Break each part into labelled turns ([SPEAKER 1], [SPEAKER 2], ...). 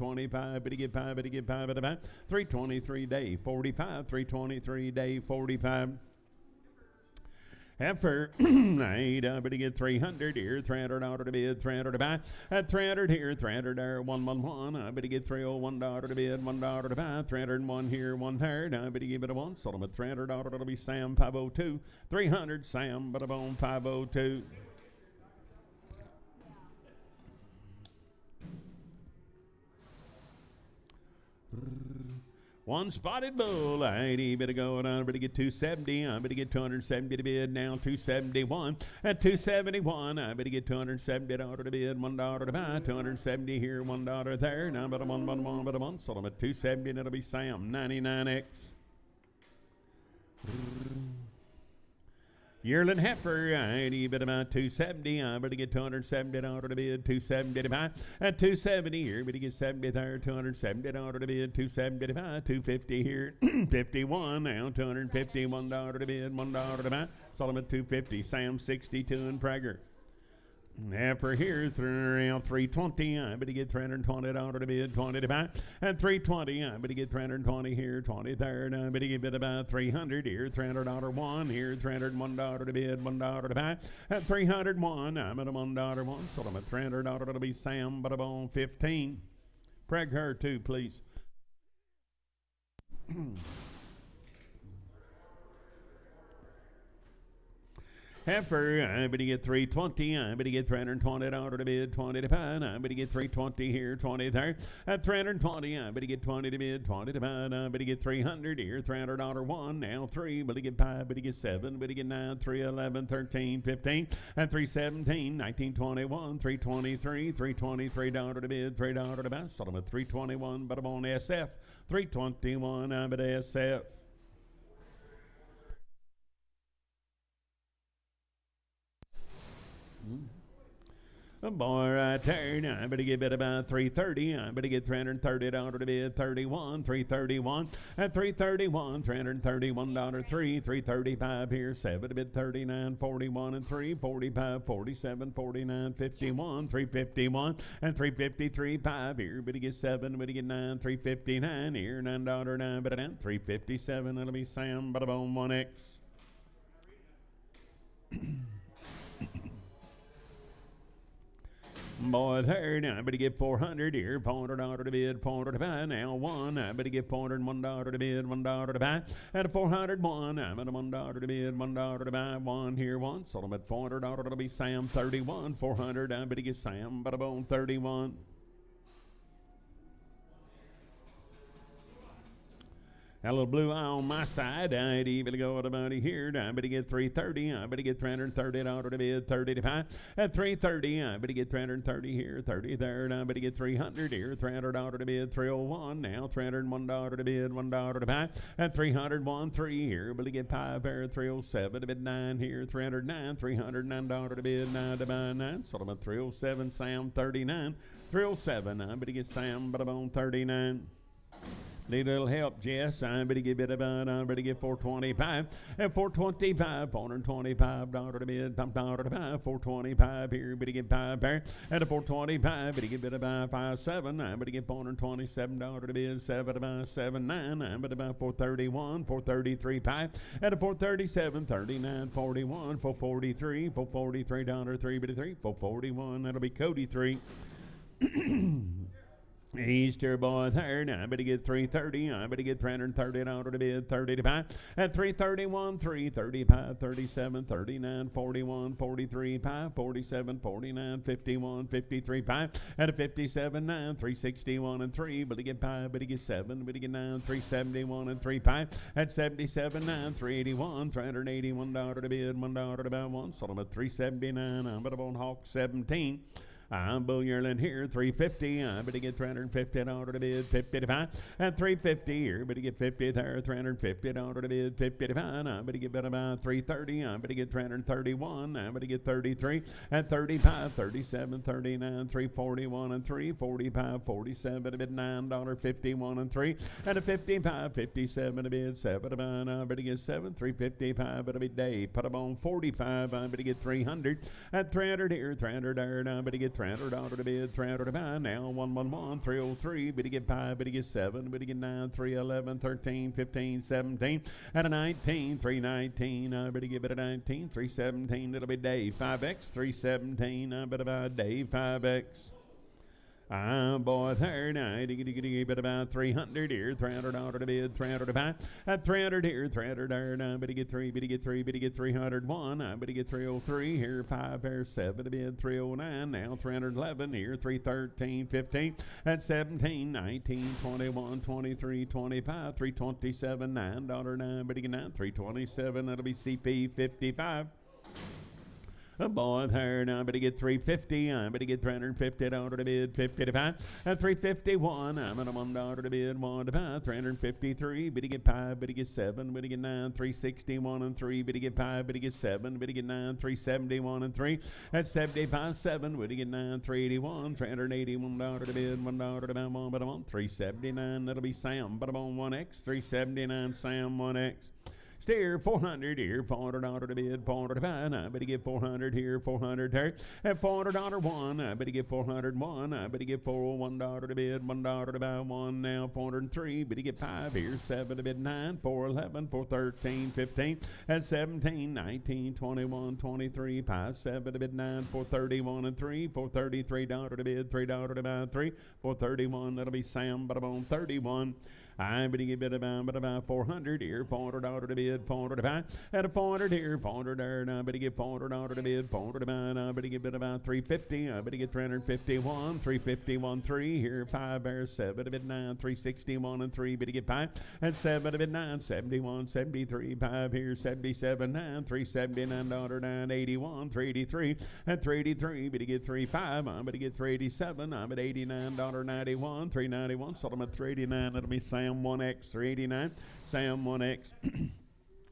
[SPEAKER 1] 325, but he get 5, but he get 5 at about 323 day 45, 323 day 45. Heifer, eight, but he get 300 here, 300 out of the bid, 300 to buy, at 300 here, 300 there, 111, but he get 301 out of the bid, $1 to buy, 301 here, 1 there, but he give it a 1, sold him at 300 out, it'll be Sam 502, 300 Sam, but a bone 502. One spotted bull, 80, better go down, better get 270, better get 270 to bid now, 271, at 271, better get 270 to order to bid, $1 to buy, 270 here, $1 there, now but a one, sold them at 270, and it'll be Sam, 99X. Yearling heifer, 80, but about 270. I better get 270 to order to bid, 270 to buy. At 270 here, better get 70 there, 270 to order to bid, 270 to buy, 250 here, 51 now, $251 to bid, $1 to buy. Sold them at 250. Sam 62 and Prager. Heifer here, around 320. I better get 320 to order to bid, 20 to buy. At 320, I better get 320 here, 20 there. I better get about 300 here, $300 one here, $301 to bid, $1 to buy. At 301, I'm at a $1 one. Sold them at $300. It'll be Sam, but I'm on 15. Preg her too, please. Heifer, I better get 320. I better get 320 out of the bid, 20 to buy. I better get 320 here, 20 there. At 320, I better get 20 to bid, 20 to buy. I better get 300 here, $300 one. Now 3, better get 5, better get 7, better get 9, 3, 11, 13, 15. At 317, 19, 21, 323, $323 to bid, $3 to buy. Sold them at 321, but I'm on SF. 321, I'm at SF. A boy right there, I better get about 330. I better get $330 to bid, 31, 331. At 331, $331, 3, 335 here, 7 to bid, 39, 41 and 3, 45, 47, 49, 51, 351 and 353, 5 here. Better get 7, better get 9, 359 here, $9, 9, but down 357. It'll be Sam, but on 1X. Boy, there, now I better get 400 here, $400 to bid, $400 to buy. Now 1, I better get $401 to bid, $1 to buy. At a 401, I'm at a $1 to bid, $1 to buy. 1 here, 1, sold them at $400. It'll be Sam 31, 400. I better get Sam, but I'm on 31. Got a little blue eye on my side. I'd even go with about here. I better get 330. I better get $330 to bid, 30 to buy. At 330, I better get 330 here, 30 there. And I better get 300 here, $300 to bid, 301. Now $301 to bid, $1 to buy. At 301, 3 here. Better get 5 there, 307 to bid, 9 here, 309, $309 to bid, 9 to buy, 9. Sold them at 307, Sam 39, 307. I better get Sam, but I'm on 39. Need a little help, Jess. I better get about, I better get 425. At 425, $425 to bid, $5 to buy. 425 here, better get 5 there. At a 425, better get about 57. I better get $427 to bid, 7 to buy, 79. I better about 431, 433, 5. At a 437, 39, 41, 443, $443, 3, better 3, 441. That'll be Cody 3. Easter boy there. Now I better get 330. I better get $330 to bid, 30 to buy. At 331, 335, 37, 39, 41, 43, 5, 47, 49, 51, 53, 5. At a 57, 9, 361 and 3. Better get 5, better get 7, better get 9, 371 and 3, 5. At 77, 9, 381, $381 to bid, $1 to buy, 1. Sold them at 379. I'm better on Hawk 17. I'm Bull Yearling here, 350. I better get $350 to bid, 50 to buy. At 350 here, better get 50 there, $350 to bid, 50 to buy. I better get about 330. I better get 331. I better get 33. At 35, 37, 39, 341 and 3, 45, 47 to bid, $9, 51 and 3. At a 55, 57 to bid, 7 to buy. I better get 7, 355. It'll be Dave. Put them on 45. I better get 300. At 300 here, 300 there. I better get $300 to bid, $300 to buy. Now 111, 303, bid to get 5, bid to get 7, bid to get 9, 311, 13, 15, 17, at a 19, 319, bid to get bid at 19, 317, it'll be Dave, 5X, 317, bid to buy Dave, 5X. Boy, third night, but about 300 here, $300 to bid, 300 to buy. At 300 here, 300 there, but to get 3, but to get 3, but to get 301, but to get 303 here, 5 there, 7 to bid, 309, now 311 here, 313, 15, at 17, 19, 21, 23, 25, 327, $9, but to get 9, 327, that'll be CP 55. A boy there now, but to get 350, but to get $350 to bid, 50 to buy. At 351, I'm at a $1 to bid, 1 to buy. 353, but to get 5, but to get 7, but to get 9, 361 and 3, but to get 5, but to get 7, but to get 9, 371 and 3. At 75, 7, but to get 9, 381, $381 to bid, $1 to buy, 1 but I'm on 379. That'll be Sam, but I'm on 1X, 379, Sam 1X. Steer 400 here, $400 to bid, $400 to buy. I better get 400 here, 400 there. At $400 one, I better get 401. I better get $401 to bid, $1 to buy. 1 now, 403. Better get 5 here, 7 to bid, 9, 411, 413, 15. At 17, 19, 21, 23, 5, 7 to bid, 9, 431 and 3, $433 to bid, $3 to buy, 3, 431. That'll be Sam, but I'm on 31. I better get about 400 here, $400 to bid, $400 to buy. At a 400 here, 400 there, and I better get $400 to bid, $400 to buy. And I better get about 350. I better get 351, 351, 3 here, 5 there, 7 to bid, 9, 361 and 3. Better get 5 and 7 to bid, 9, 71, 73, 5 here, 77, 9, $379, 981, 383 and 383. Better get 35. I better get 387. I'm at $89, 91, 391. Sold them at 389. That'll be Sam 1X, 389, Sam 1X.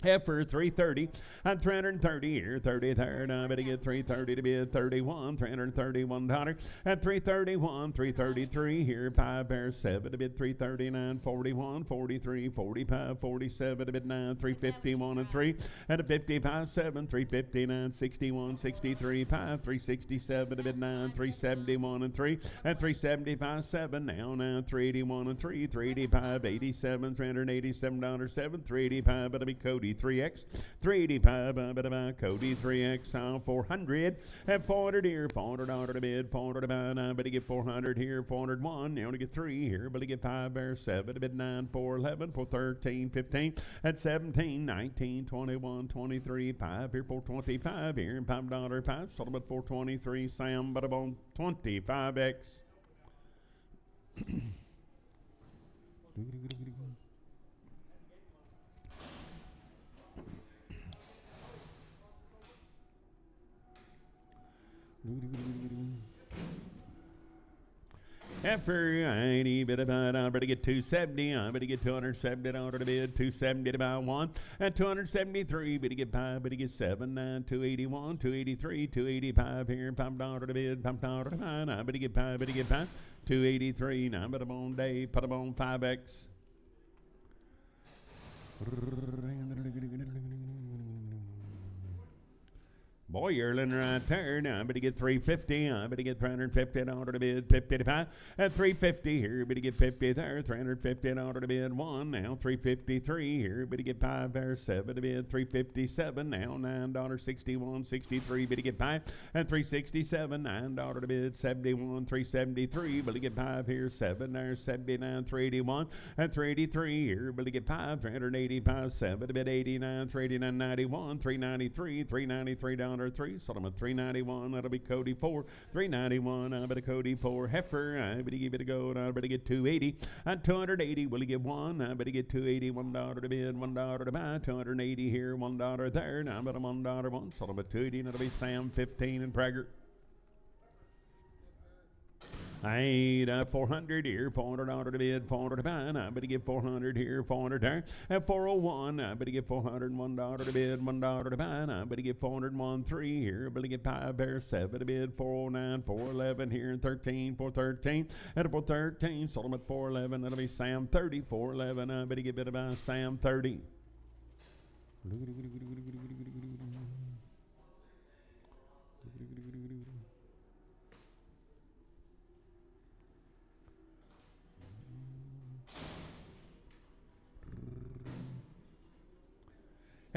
[SPEAKER 1] Heifer 330 at 330 here, 30 there. Now I better get 330 to bid, 31, $331 at 331, 333 here, 5 there, 7 to bid, 339, 41, 43, 45, 47 to bid, 9, 351 and 3 at a 55, 7, 359, 61, 63, 5, 367 to bid, 9, 371 and 3 at 375, 7 now, 381 and 3, 385, 87, $387, 7, 385, but it'll be Cody 3X, 385, Cody 3X, 400 at 400 here, $400 to bid, $400 to buy. Now better get 400 here, 401. Now to get 3 here, better get 5 there, 7 to bid, 9, 411, 413, 15 at 17, 19, 21, 23, 5 here, 425 here, $5, 5, sold them at 423. Sam, but I'm on 25X. After 80, bit about, I better get 270. I better get $270 to bid, 270 to buy 1. At 273, better get 5, better get 7, 9, 281, 283, 285 here, $5 to bid, $5 to buy. I better get 5, better get 5, 283. Now better on Dave, put them on 5X. Boy, Yerlin right there. Now I better get 350. I better get $350 to bid, 50 to 5. At 350 here, better get 50 there, $350 to bid, 1. Now 353 here, better get 5 there, 7 to bid, 357. Now $9.61, 63. Better get 5 at 367. $9 to bid, 71, 373. Better get 5 here, 7 there, 79, 381. At 383 here, better get 5, 385, 7 to bid, 89, 389, 91, 393, $393. 3, sold them at 391. That'll be Cody 4, 391. I better Cody 4. Heifer, I better give it a go. I better get 280. At 280, will he get 1? I better get 280. $1 to bid, $1 to buy. 280 here, $1 there. Now I bet $1 one. Sold them at 280. That'll be Sam 15 and Prager. I ain't 400 here, $400 to bid, $400 to buy. I better get 400 here, 400 there. At 401, I better get $401 to bid, $1 to buy. I better get 401, 3 here. I better get 5 there, 7 to bid, 409, 411 here, 13, 413. At 413, sold them at 411. That'll be Sam 30, 411. I better get bid about Sam 30.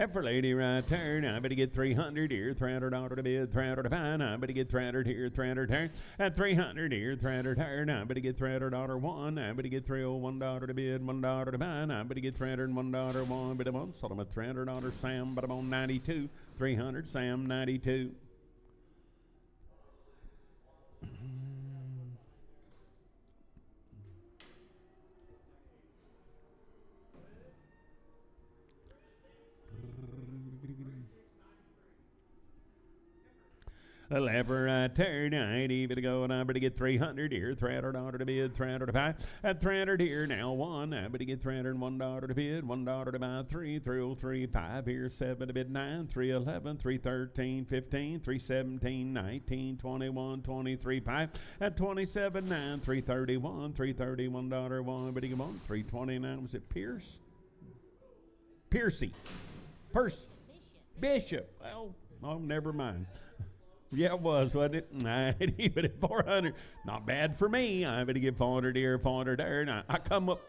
[SPEAKER 1] For lady right there, I better get 300 here, $300 to bid, $300 to buy, I better get 300 here, 300 there, at 300 here, 300 there, I better get $300 one, I better get $301 to bid, $1 to buy, I better get $301 one, but I'm on, sold them a $300 Sam, but I'm on 92, 300 Sam, 92. A lever right there, I ain't even to go, and I better get 300 here, $300 to bid, $300 to buy, at 300 here, now one, I better get $301 to bid, $1 to buy, 303, 5 here, 7 to bid, 9, 311, 313, 15, 317, 19, 21, 23, 5, at 27, 9, 331, $331, one, better get one, 329, was it Pierce? Piercy, Bishop, well, oh, never mind. Yeah, it was, wasn't it? I even at 400. Not bad for me. I better get 400 here, 400 there. And I come up.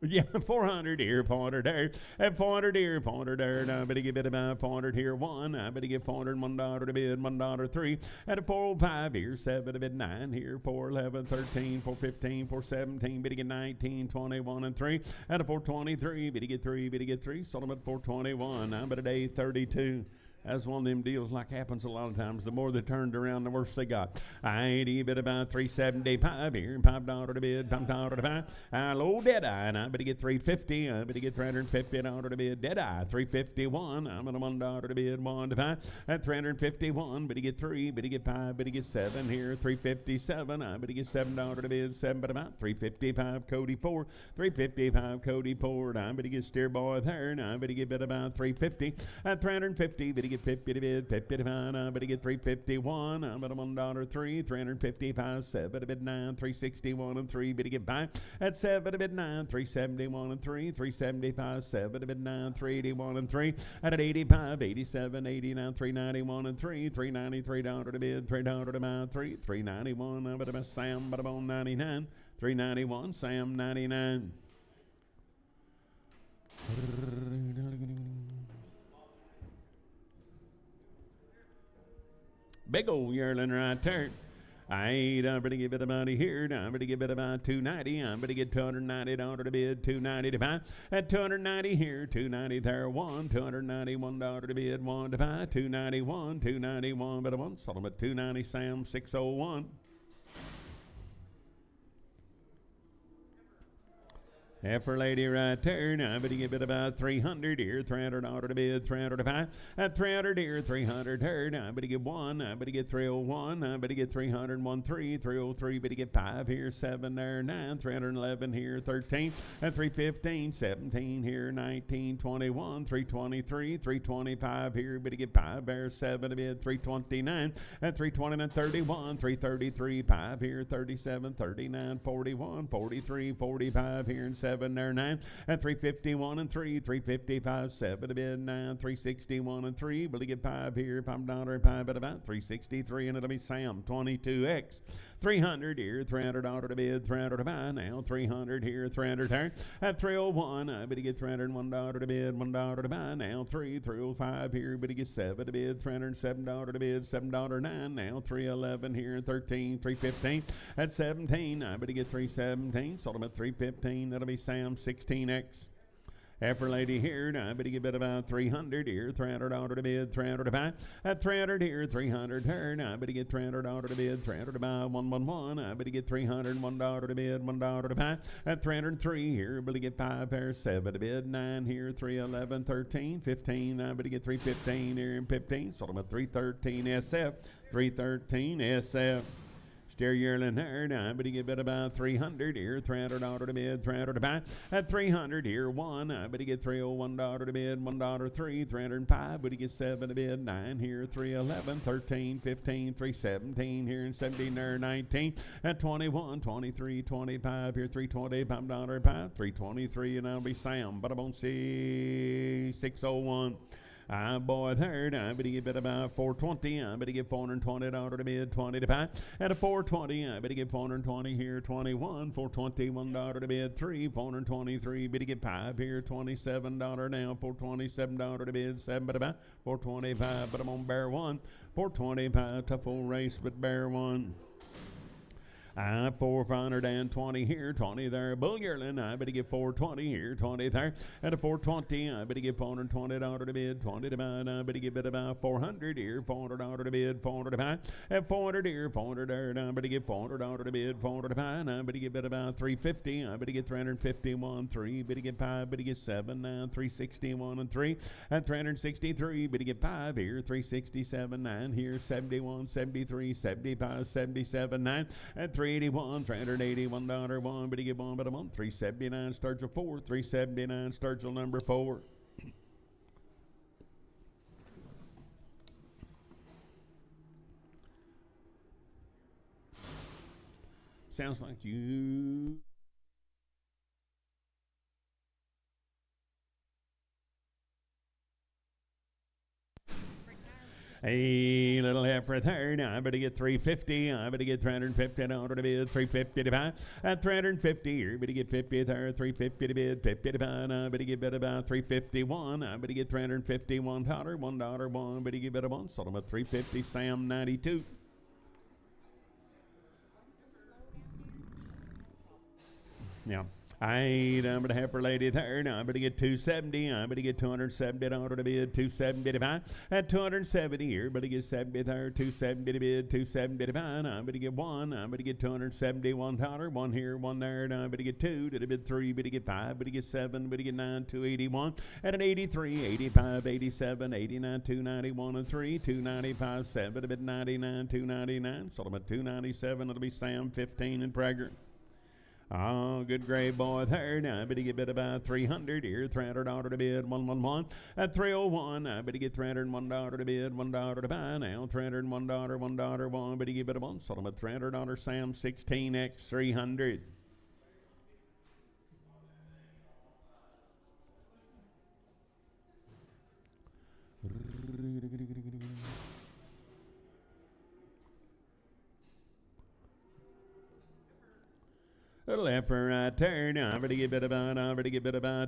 [SPEAKER 1] Yeah, 400 here, 400 there. At 400 here, 400 there. And I better get about 400 here, one. I better get $401 to bid, $1 three. At a 405 here, 7 to bid, 9 here, 411, 13, 415, 417. Better get 19, 21, and 3. At a 423, better get 3. Sold them at 421. I'm at a day 32. That's one of them deals like happens a lot of times. The more they turned around, the worse they got. I ain't even about 375 here, $5 to bid, $5 to buy. I low dead eye, and I better get 350. I better get $350 to bid, dead eye, 351. I'm at a $1 to bid, 1 to buy. At 351, better get 3, better get 5, better get 7 here, 357. I better get $7 to bid, 7 but about 355. Cody 4, 355. Cody 4. I better get steer boy there, and I better get about 350. At 350, better get 50 to bid, 50 to buy, I better get 351. I'm at a $1 3, 355, 7 to bid 9, 361 and 3, better get by. At 7 to bid 9, 371 and 3, 375, 7 to bid 9, 381 and 3. At 85, 87, 89, 391 and 3, $393 to bid, $3 to buy, 3, 391. I'm at a Sam, but I'm on 99, 391, Sam 99. Big old yearling right there. I'm going to give it about here. I'm going to give it about 290. I'm going to get $290 to bid, 290 to buy. At 290 here, 290 there, one, $291 to bid, 1 to buy, 291, but I want sold them at 290, Sam 601. For lady right there, now I'm going to give it about 300 here, $300 to bid, 300 to buy. At 300 here, 300 here, now I'm going to get 1, I'm going to get 301, I'm going to get 301, 3, 303, but to get 5 here, 7 there, 9, 311 here, 13, at 315, 17 here, 19, 21, 323, 325 here, but to get 5 there, 7 to bid, 329, at 329, 31, 333, 5 here, 37, 39, 41, 43, 45 here, and 7 there, 9, at 351 and 3, 355, 7 to bid, 9, 361 and 3, but to get 5 here, $5, 5 at about 363, and it'll be Sam 22X. 300 here, $300 to bid, 300 to buy, now 300 here, 300 there, at 301, I better get $301 to bid, $1 to buy, now 305 here, but to get 7 to bid, $307 to bid, $7.09, now 311 here, 13, 315, at 17, I better get 317, sold them at 315, that'll be Sam 16X. For lady here, I better give it about 300 here, $300 to bid, 300 to buy. At 300 here, 300 here, I better get $300 to bid, 300 to buy, 111. I better get $301 to bid, $1 to buy. At 303 here, better get 5 here, 7 to bid, 9 here, 311, 13, 15. I better get 315 here and 15. Sold them at 313 SF, 313 SF. Steer yearling there, now I'm going to give it about 300 here, $300 to bid, 300 to buy. At 300 here, 1, I'm going to get $301 to bid, $1 3, 305, but to get 7 to bid, 9 here, 311, 13, 15, 317 here, and 17 there, 19. At 21, 23, 25 here, $320, $5, 5, 323, and I'll be Sam, but I won't see 601. Boy, third. I better get better about 420. I better get $420 to bid, 20 to buy. At a 420, I better get 420 here, 21. $421 to bid, 3. 423, better get 5 here, $27 now. $427 to bid, 7 to buy. 425, but I'm on bear 1. 425, tough old race, but bear 1. 420 here, 20 there. Bull yearling, I better get 420 here, 20 there. At a 420, I better get $420 to bid, 20 to buy. I better get bid about 400 here, $400 to bid, 400 to buy. At 400 here, 400 there. I better get $400 to bid, 400 to buy. I better get bid about 350. I better get 351, 3. Better get 5, better get 7, now 361 and 3. At 363, better get 5 here, 367, 9 here, 71, 73, 75, 77, 9. At 381, $381 1, but he get 1 but a month. 379 starts a 4, 379 starts a number 4. Sounds like you. A little heifer third. I better get 350. I better get $350 to bid, 350 to buy. At 350, you better get 50 there, 350 to bid, 50 to buy. I better get bid about 351. I better get $351, $1, 1. Better get bid a 1. Sold him at 350. Sam 92. Yeah. I'm going to have for lady third. I better get 270. I better get $270 to bid, 270 to buy. At 270 here, better get 70 there, 270 to bid, 270 to buy. I better get 1. I better get $271. 1 here, 1 there. And I better get 2 to the bid, 3. Better get 5. Better get 7. Better get 9. 281. At an 83, 85, 87, 89, 291 and 3. 295, 7 to bid, 99, 299. Sold them at 297. It'll be Sam 15 and Prager. Oh, good gray boy third. I better get bid about 300 here, $300 to bid, 111. At 301, I better get $301 to bid, $1 to buy now. $301, $1, 1. Better get bid a 1. Sold them at $300. Sam 16X 300. Little heifer right turn. I better get bid about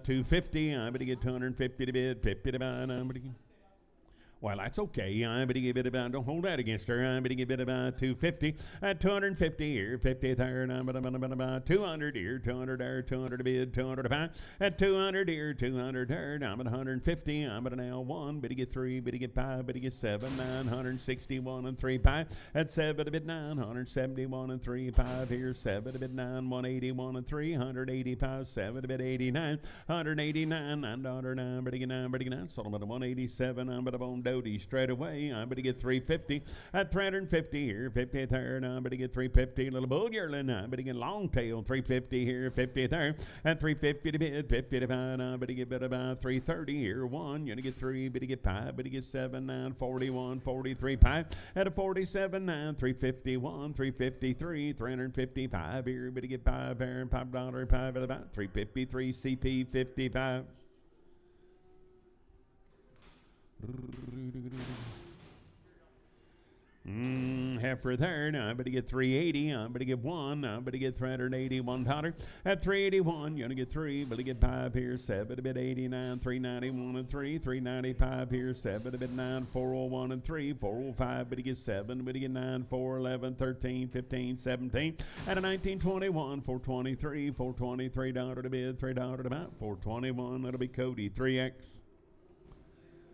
[SPEAKER 1] 250. I better get 250 to bid, 50 to buy. Well, that's okay. I better give it about, don't hold that against her. I better give it about 250. At 250 here, 50 there, and I'm about 200 here, 200 there, 200 to bid, 200 to buy. At 200 here, 200 there, and I'm at 150. I'm at an L1, better get 3, better get 5, better get 7, 961 and 3 5. At 7 to bid 971 and 3 5 here, 7 to bid 9, 181 and 3, 185, 7 to bid 89, 189, $9, better get 9, better get 9. Sold them at 187. I'm at a bone Doty straight away. I'm going to get 350. At 350 here, 50 there. I'm going to get 350. Little bull yearling. I'm going to get long tail. 350 here, 50 there. At 350 to bid, 50 to buy. I'm going to get bid about 330 here. 1. You're going to get 3. But to get 5. But to get 7, 9, 41, 43, 5. At a 47, 9, 351, 353, 355 here. But to get 5 there and $5, 5 at about 353. CP 55. Heifer there. Now I better get 380. I better get 1. I better get $381. At 381, you're gonna get 3. Better get 5 here. 7 a bit 89. 391 and 3. 395 here. 7 a bit 9. 401 and 3. 405. Better get 7. Better get 9. 411. 13. 15. 17. At a 1921. 423. 423 dollar to bid. $3 to buy. 421. That'll be Cody 3X.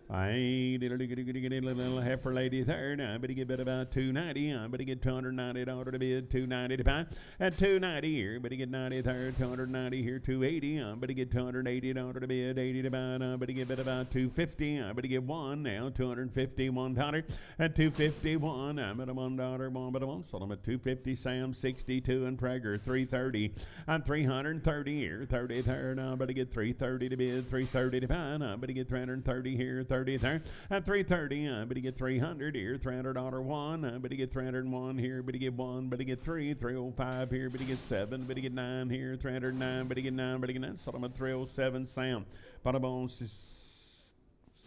[SPEAKER 1] I did a little heifer lady there. Now I better get bid about 290. I better get $290 to bid, 290 to buy. At 290 here, better get 90 there, 290 here, 280. I better get $280 to bid, 80 to buy. I better get bid about 250. I better get 1 now, $251. At 251, I'm at a $1, 1 but a 1. Sold them at 250. Sam 62 and Prager 330. I'm 330 here, 30 there. Now I better get 330 to bid, 330 to buy. I better get 330 here, 30 there. At 330, I better get 300 here, $300 1. I better get 301 here, better get 1, better get 3, 305 here, better get 7, better get 9 here, 309, better get 9, better get 9. Sold them at 307. Sam, bada bones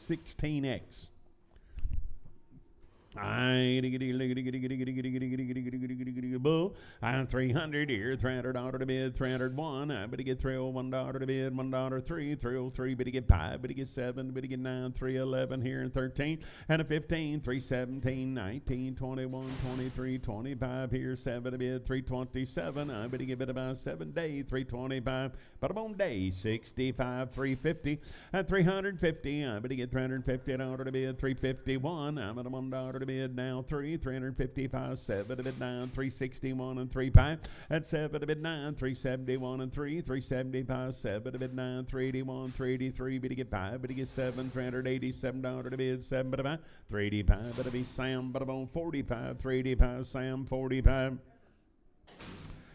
[SPEAKER 1] 16X. Bull. 300 here, 300 dollar to bid, 301. I better get 301 dollar to bid, $1 3, 303. Better get 5, better get 7, better get 9, 311 here and 13 and a 15, 317, 19, 21, 23, 25 here, 7 to bid, 327. I better give it about 7 days, 325. But I'm on day 65, 350 at 350. I better get 350 dollar to bid, 351. I'm at $1 to bid now 355, 7 to bid 9, 361 and 3 5 at 7 to bid 9, 371 and 3, 375, 7 to bid 9, 381, 383, bid to get 5, bid to get 7, $387 to bid 7 but about 385, but to be Sam but about 45, 385, Sam 45.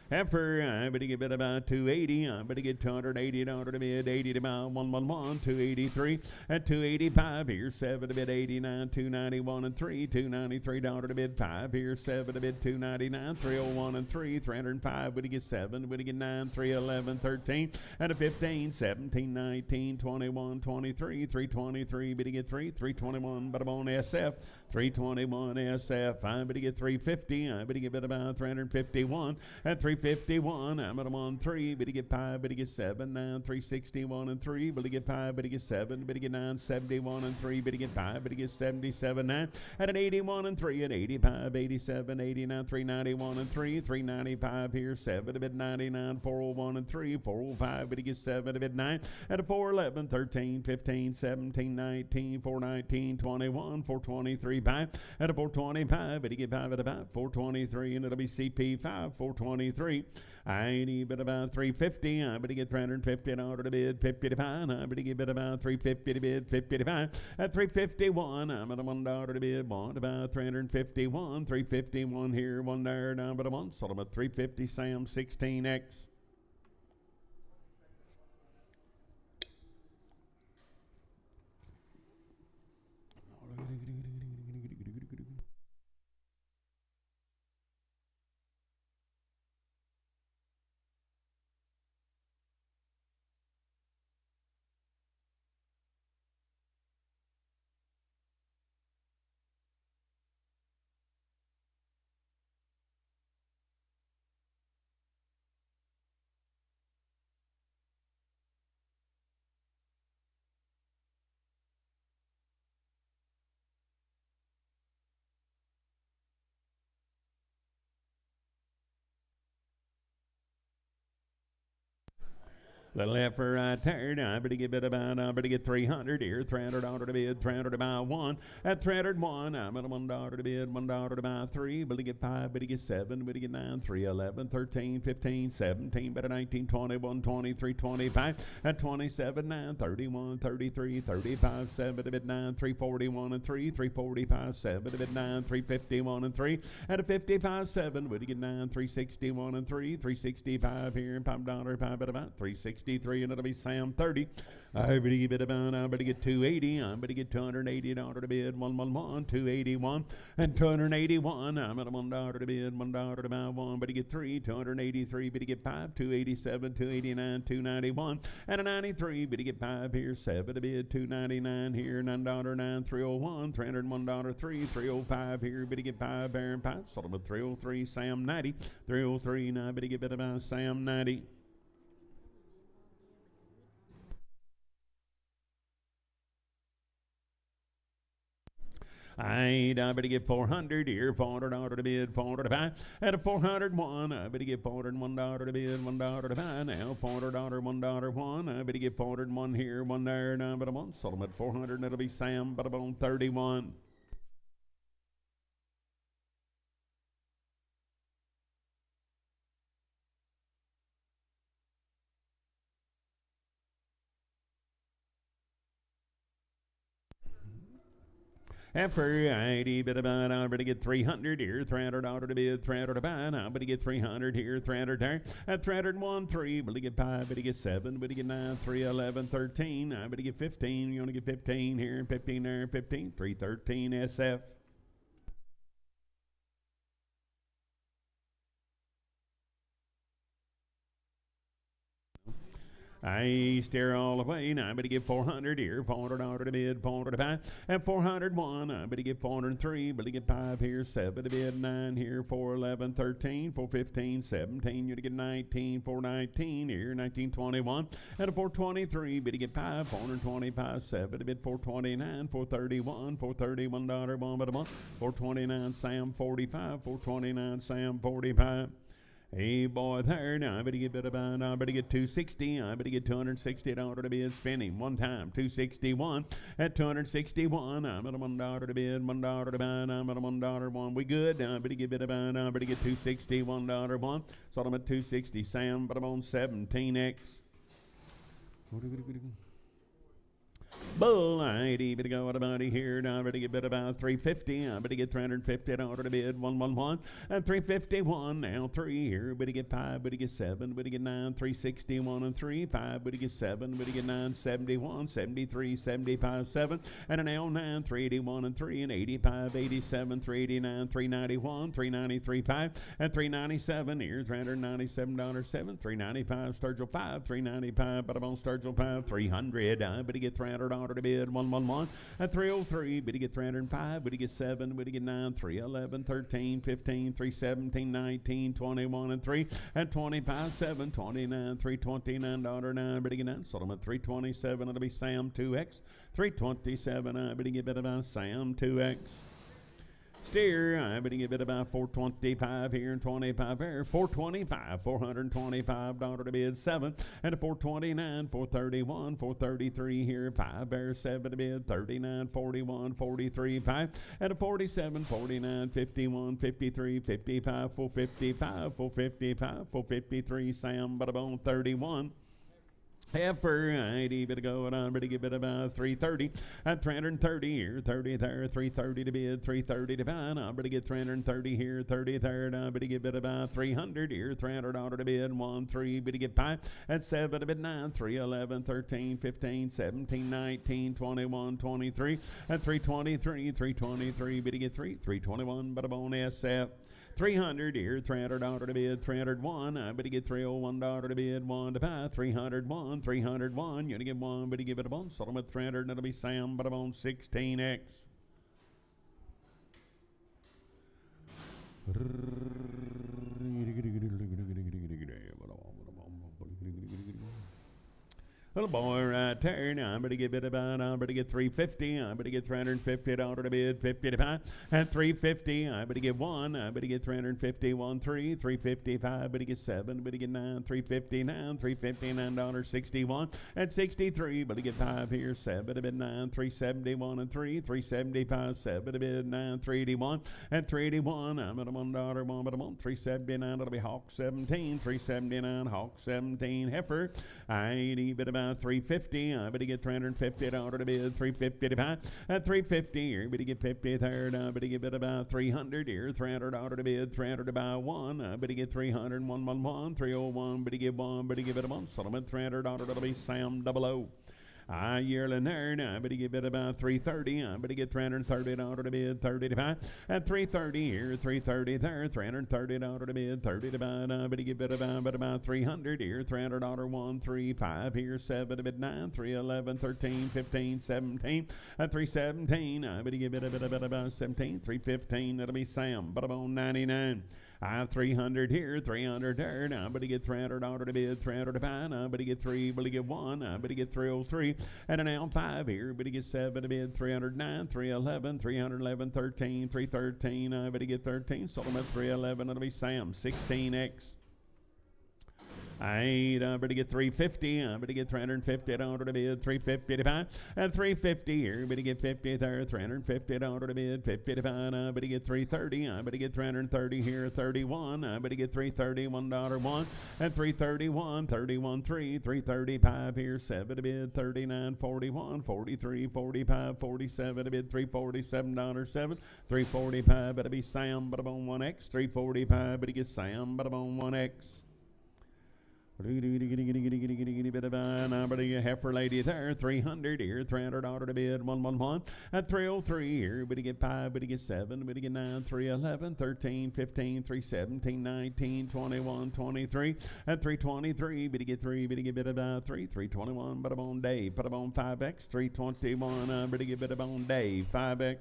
[SPEAKER 1] Heifer, I better get about 280. I better get $280 to bid, 80 to about 111, 283 at 285 here, 7 to bid 89, 291 and 3, $293 to bid 5 here, 7 to bid 299, 301 and 3, 305. Better get 7, better get 9, 311, 13 and a 15, 17, 19, 21, 23, 323. Better get 3, 321. But I'm on SF, 321 SF. I better get 350. I better get about 351 at 351. I'm at 1 3. Better get 5. Better get 7. 9 361 and 3. Better get 5. Better get 7. Better get 9 71 and 3. Better get 5. Better get 77 9 at an 81 and 3 at 85 87 89 391 and 3 395 here 7 to bid 99 401 and 3 405. Better get 7 to bid 9 at a 411 13 15 17 19 419 21 423 5 at a 425. Better get 5 at about 423 and it'll be CP 5 423. I need bid about 350. I better get 350 in order to bid 50 to 5. I better get bid about 350 to bid 50 to 5 at 351. I'm at a $1 to bid. Bought about 351. 351 here, 1 there. Down but a 1. Sold them at 350. Sam 16X. Little heifer right there. I better get bid about, I better get 300 here. $300 to bid, 300 about 1. At 301, I'm at $1 to bid, $1 to buy 3. Better get 5, better get 7, better get 9, 3, 11, 13, 15, 17, better 19, 21, 23, 25. At 27, 9, 31, 33, 35, 7 to bid 9, 341 and 3, 345, 7 to bid 9, 351 and 3. At a 55, 7, better get 9, 361 and 3, 365 here, $5, 5 at about 360. And it'll be Sam 30. I better get about, I better get 280. I better get $280 to bid, 111, 281 and 281. I'm at a $1 to bid, $1 to buy 1. Better get 3, 283. Better get 5, 287, 289, 291 and a 93. Better get 5 here, 7 to bid, 299 here, $9, 9, 301, $301, 3, 305 here. Better get 5 there and 5. Sold them at 303. Sam 90, 303. Now I better get about Sam 90. I better get 400 here, $400 to bid, 400 to buy. At a 401, I better get $401 to bid, $1 to buy. Now $400, $1, 1. I better get 401 here, 1 there. Now but a month. Sold them at 400, and it'll be Sam, but I'm on 31. After I bid about, I better get 300 here, $300 to bid, 300 to buy. Now I better get 300 here, 300 there. At 301, 3, better get 5, better get 7, better get 9, 3, 11, 13. I better get 15. You want to get 15 here, 15 there, 15, 313 SF. I steer all the way. Now I better get 400 here. 400 to bid, 405. And 401. I better get 403. Better get 5 here. 7 to bid, 9 here. 411, 13. 415, 17. You're to get 19. 419 here. 1921. And a 423. Better get 5. 425. 7 to bid, 429. 431. $431. 1 but a month. 429. Sam 45. 429. Sam 45. Hey boy, there now. I better get better by now. I better get 260. I better get $260 to bid. Spending one time. 261 at 261. I'm at a $1 to bid. $1 to buy. I'm at a $1 one. We good. I better get better by now. I better get 260. $1 one. So I'm at 260. Sam, but I'm on 17X. Bull, I better go out about here. Now I better get bid about 350. I better get $350 to bid. 111 and 351. Now 3 here. Better get 5. Better get 7. Better get 9. 361 and 3. 5. Better get 7. Better get 9. 71. 73. 75. 7. And an L 9. 381 and 3 and 85. 87. 389. 391. 393. 5 and 397. Here $397. 7. 395. Sturgill 5. 395. But I'm on Sturgill 5. 300. I better get $300 to bid. 111 at 303. Better get 305. Better get 7. Better get 9. 311. 13. 15. 317. 19. 21 and 3 and 25. 7. 29. $329. 9. Better get 9. Sold them at 327. It'll be Sam 2X. 327. I better get bid about Sam 2X. Steer, I better get bid about 425 here and 25 there. 425, $425 to bid. 7 and a 429, 431, 433 here. 5 there, 7 to bid. 39, 41, 43, 5 and a 47, 49, 51, 53, 55, 455, 455, 453. Sam, but I'm on 31. Heifer, I better go and I better get bid about 330 at 330 here, 30 there, 330 to bid, 330 to buy. I better get 330 here, 30 there. I better get bid about 300 here, $300 to bid. 1 3 better get 5 at 7 to bid 9, 311, 13, 15, 17, 19, 21, 23 at 323, 323 better get 321. But I'm on SF. 300 here, $300 to bid, 301. I better get $301 to bid, 1 to buy, 301, 301. You're gonna get 1, but you give it a one. Sold them at 300, and it'll be Sam, but I'm on 16X. Little boy right there. Now I better get bid about. I better get 350. I better get $350 to bid. 50 to buy. At 350. I better get 1. I better get 350. 1 3. 355. Better get 7. Better get 9. 359. $359. 61. At 63. Better get 5 here. 7 to bid 9. 371 and 3. 375. 7 to bid 9. 381. At 381. I'm at a $1 one, but I'm on 379. It'll be Hawk 17. 379. Hawk 17. Heifer. I bid about 350. I better get $350 to bid. 350 to buy. At 350 here, better get 50 third. I better get bid about 300 here. $300 to bid. 300 to buy 1. I better get 300. 111. 301. Better get 1. Better give it a 1. Sold them at $300. That'll be Sam 00. I yearly nerd. I better get bid about 330. I better get $330 to bid. 30 to buy. At 330 here, 330 there. $330 to bid. 30 to buy. I better get bid about 300 here. $300 1 3 5 here. 7 to bid 9. 311 13 15 17. At 317. I better get bid about 17. 315. That'll be Sam. But I'm on 99. I have 300 here, 300 there. Now I better get $300 to bid, 300 to buy. Now I better get 3, better get 1. I better get 303. And an L5 here, better get 7 to bid, 309, 311, 311, 13, 313. I better get 13. Sold them at 311. It'll be Sam, 16X. I better get 350. I better get $350 to bid. 350 to buy. At 350 here, better get 50 there. $350 to bid. 50 to buy. I better get 330. I better get 330 here. 31. I better get 330. $1 1. At 331. 31 3. 335 here. 7 to bid. 39 41. 43 45. 47 to bid. $347 7. 345. Better be Sam, but I'm on 1X. 345. Better get Sam, but I'm on 1X. Heifer lady there, 300 here, 300 order to bid, 111. At 303 here, but get 5, but get 7, but get 9, 311, 13, 15, 317, 19, 21, 23. At 323, but get 3, but get bit about 3, 321, but on Dave, put on 5X, 321, but get bit on Dave, 5X.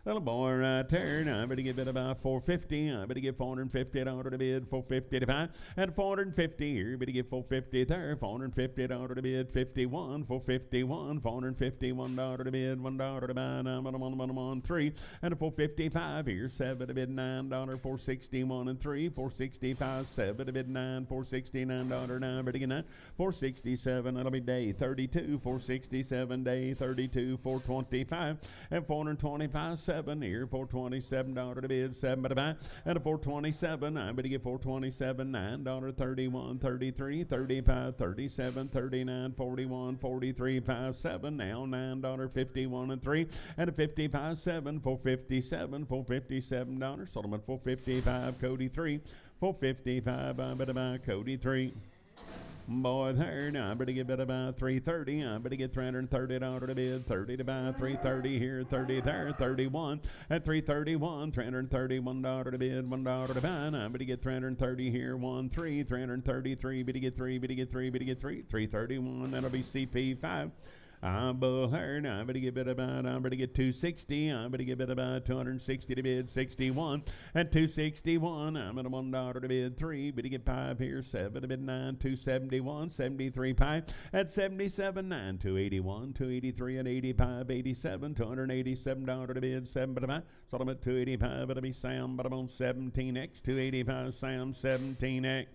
[SPEAKER 1] Little boy right there, I better get bid about 450. I better get 450 at order to bid, 450 to buy. At 450 here, better get 450 there, 450 at order to bid, 51, 451, 451 order to bid, $1 to buy, now I'm on 3. And a 455 here, 7 to bid, $9, 461 and 3, 465, 7 to bid, 9, 469 now, better get 9, 467, that'll be day 32, 467 day 32, 425, and 425, 7 here, $427 to bid, 7 to buy, and a 427. I better get 427, $9, 31, 33, 35, 37, 39, 41, 43, 5, 7. Now $9, 51 and 3, and a 55, 7, $457, $457. Sold them at 455, Cody 3, 455. I better buy Cody 3. Boy, there, now I better get bid about 330. I better get $330 to bid, 30 to buy, 330 here, 30 there, 31. At 331, $331 to bid, $1 to buy. I better get 330 here, 1, 3, 333, better get 3, better get 3, better get 3, 331. That'll be CP5. I'm bullherd. I better get bid about, I better get 260. I better get bid about 260 to bid, 61. At 261, I'm at a $1 to bid, 3. Better get 5 here, 7 to bid, 9, 271, 73 5. At 77, 9, 281, 283 and 85, 87, $287 to bid, 7 to buy. Sold them at 285. It'll be Sam, but I'm on 17X, 285, Sam, 17X.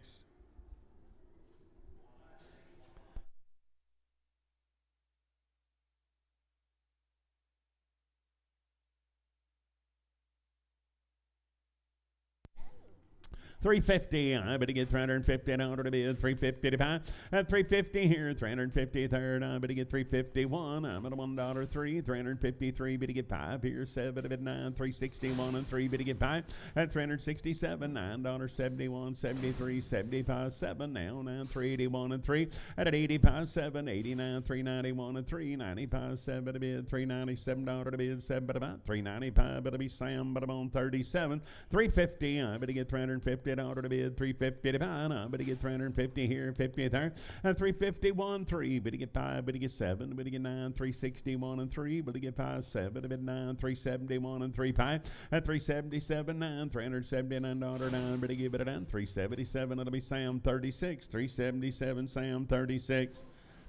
[SPEAKER 1] $350. I better get $350 to bid, $350 to buy. At $350 here, $350 third. I better get $351. I'm at a $1 3, $353. Better get 5 here, 7 to bid, 9, $361 and 3. Better get 5 at $367. $9, 71, 73, 75, 7. Now $9, $381 and 3. At 85, 7, 89, $391 and 3. 95, 7 to bid, $397 to bid, 7 to buy. $395. It'll be Sam, but I'm on 37. $350. I better get $350 to bid, $350 to buy. I better get $350 here, 50 there. And $351, 3. Better get 5, better get 7, better get 9, $361 and 3. Better get 5, 7, to bid 9, $371 and 3, 5. At $377, 9, $379, 9. Better give it a down. $377. It'll be Sam 36. $377, Sam 36.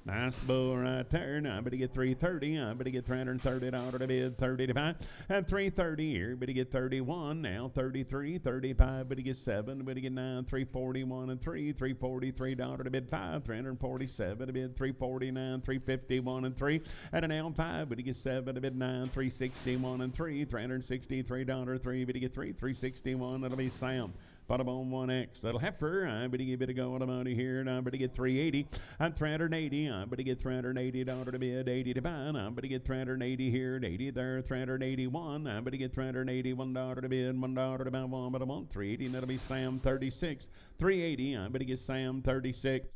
[SPEAKER 1] Nice bull right there. Now I better get $330. I better get $330 to bid, 30 to buy. At $330 here, better get 31. Now 33, 35. Better get 7. Better get 9, $341 and 3. $343 to bid 5. $347 to bid, $349, $351 and 3. At an L5, better get 7 to bid 9, $361 and 3. $363 3. Better get 3, $361. That'll be Sam. Bottom on 1X. Little heifer. I better give it a go on the money here. And I better get 380. I'm 380. I better get $380 to bid, 80 to buy. I better get 380 here, 80 there, 381. I better get $381 to bid, $1 to buy, 1 but I want 380. And that'll be Sam 36. 380. I better get Sam 36.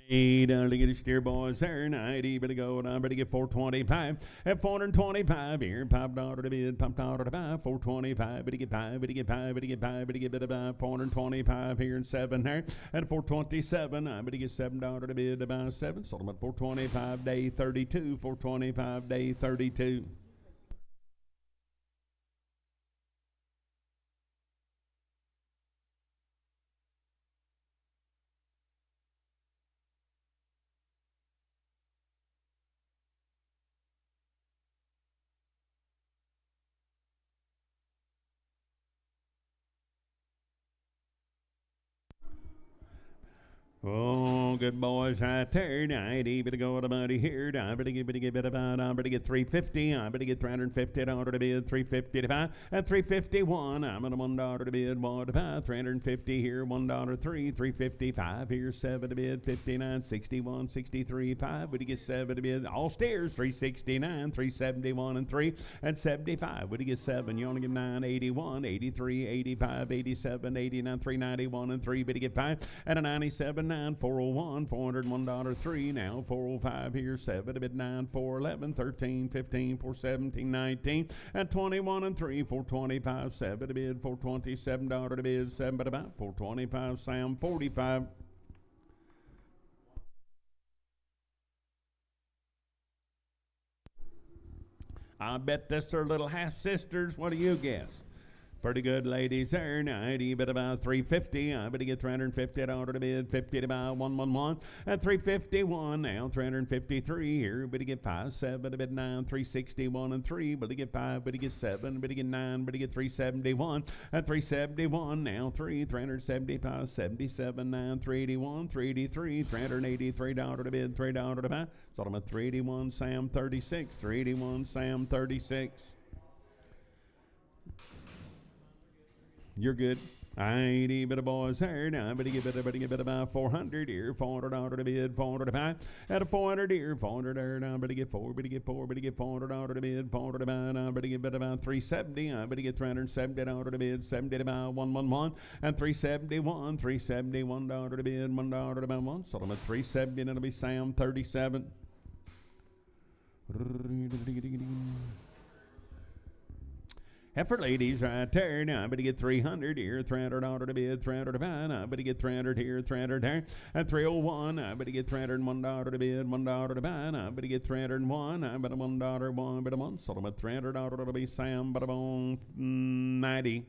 [SPEAKER 1] To get a steer boys there, 90, better go, and I better get 425. At 425 here, $5 to bid, $5 to buy, 425, better get 5, better get 5, better get 5, better get better buy, 425 here and 7 there. At 427, I better get $7 to bid to buy 7, sold them at 425 day 32, 425 day 32. all good boys right there. I better go to buddy here. I better get about. I better get 350. I better get 350. Dollar to bid 350 to buy at 351. I'm at $1 to bid. One to buy 350 here. $1 355 here. 7 to bid 59 61 63 5. Would you get 7 to bid? All stairs 369 371 and 3 and 75. Would you get 7? You only get 9 81 83 85 87 89 391 and 3. Would you get 5 at a 97 9 401 $401 3 now 405 here 7 to bid 9 411 13 15 417 19 and 21 and 3 425 7 to bid $427 to bid 7 but about 425 Sam 45. I bet that's their little half sisters. What do you guess? Pretty good ladies there. 90, but about 350. I better get 350 dollar to bid 50 to about 111 at 351 now 353 here. Better get 5 7 to bid 9 361 and 3. Better get 5. Better get 7. Better get 9. Better get 371 at 371 now 3 375 77 9 381 383 383 dollar to bid $3 to buy. So I'm at 381 Sam 36 381 Sam 36. You're good. I ain't even a boy's hair now. Better get about 400 here. $400 to bid, 400 to buy. At a 400 here, 400 there now. Better get 4, better get $400 to bid, 400 to buy. Now better get about 370. I better get $370 to bid, 70 to buy, 111. And 371, $371 to bid, $1 to buy one. So I'm at 370 and it'll be Sam 37. Heifer ladies right there. Now I better get 300 here, $300 to bid, 300 to buy. Now I better get 300 here, 300 there. At 301, I better get $301 to bid, $1 to buy. Now I better get 301. I better $1, one, better one. So I'm at $300 to be Sam, but I'm on 90.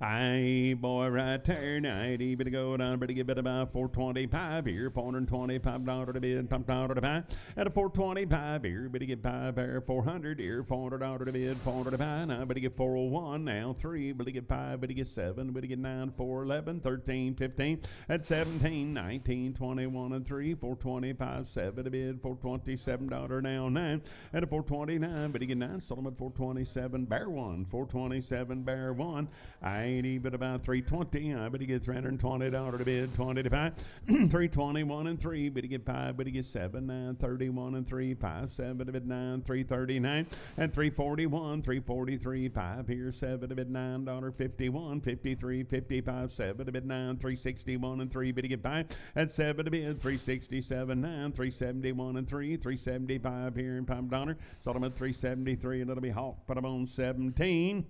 [SPEAKER 1] Aye, boy, right there, 90, better go down, better get about 425 here, $425 to bid, $5 to buy, at a 425 here, better get 5 there, 400 here, $400 to bid, 400 to buy, now better get 401, now 3, better get 5, better get 7, better get 9, 4, 11, 13, 15, at 17, 19, 21, and 3, 425, 7 to bid, $427 now, 9, at a 429, better get 9, sold them at 427, bear 1, 427, bear 1, I ain't even about 320. I better get $320 to bid, 20 to buy. 321 and 3. Better get 5. Better get 7. 9 31 and 3. 5 7 to bid 9. 339 and 341. 343. 5 here. 7 to bid $9. 51. 53. 55. 7 to bid 9. 361 and 3. Better get 5 at 7 to bid 367. 9. 371 and 3. 375 here and $5. Sold them at 373 and it'll be Hawk. Put them on 17.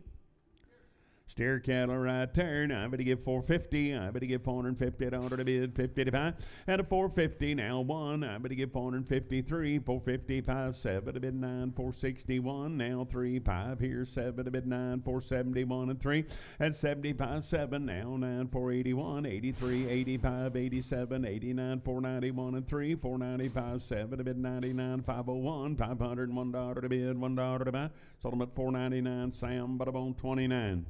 [SPEAKER 1] Steer cattle right there. Now I better get 450. I better get $450 to bid, 50 to buy. At a 450 now 1. I better get 453. 455 7 to bid 9. 461 now 3. 5 here 7 to bid 9. 471 and 3. At 75 7 now 9. 481 83 85 87 89 491 and 3. 495 7 to bid 99. 501 $501 to bid, $1 to buy. Sold them at 499. Sam, but I'm on 29.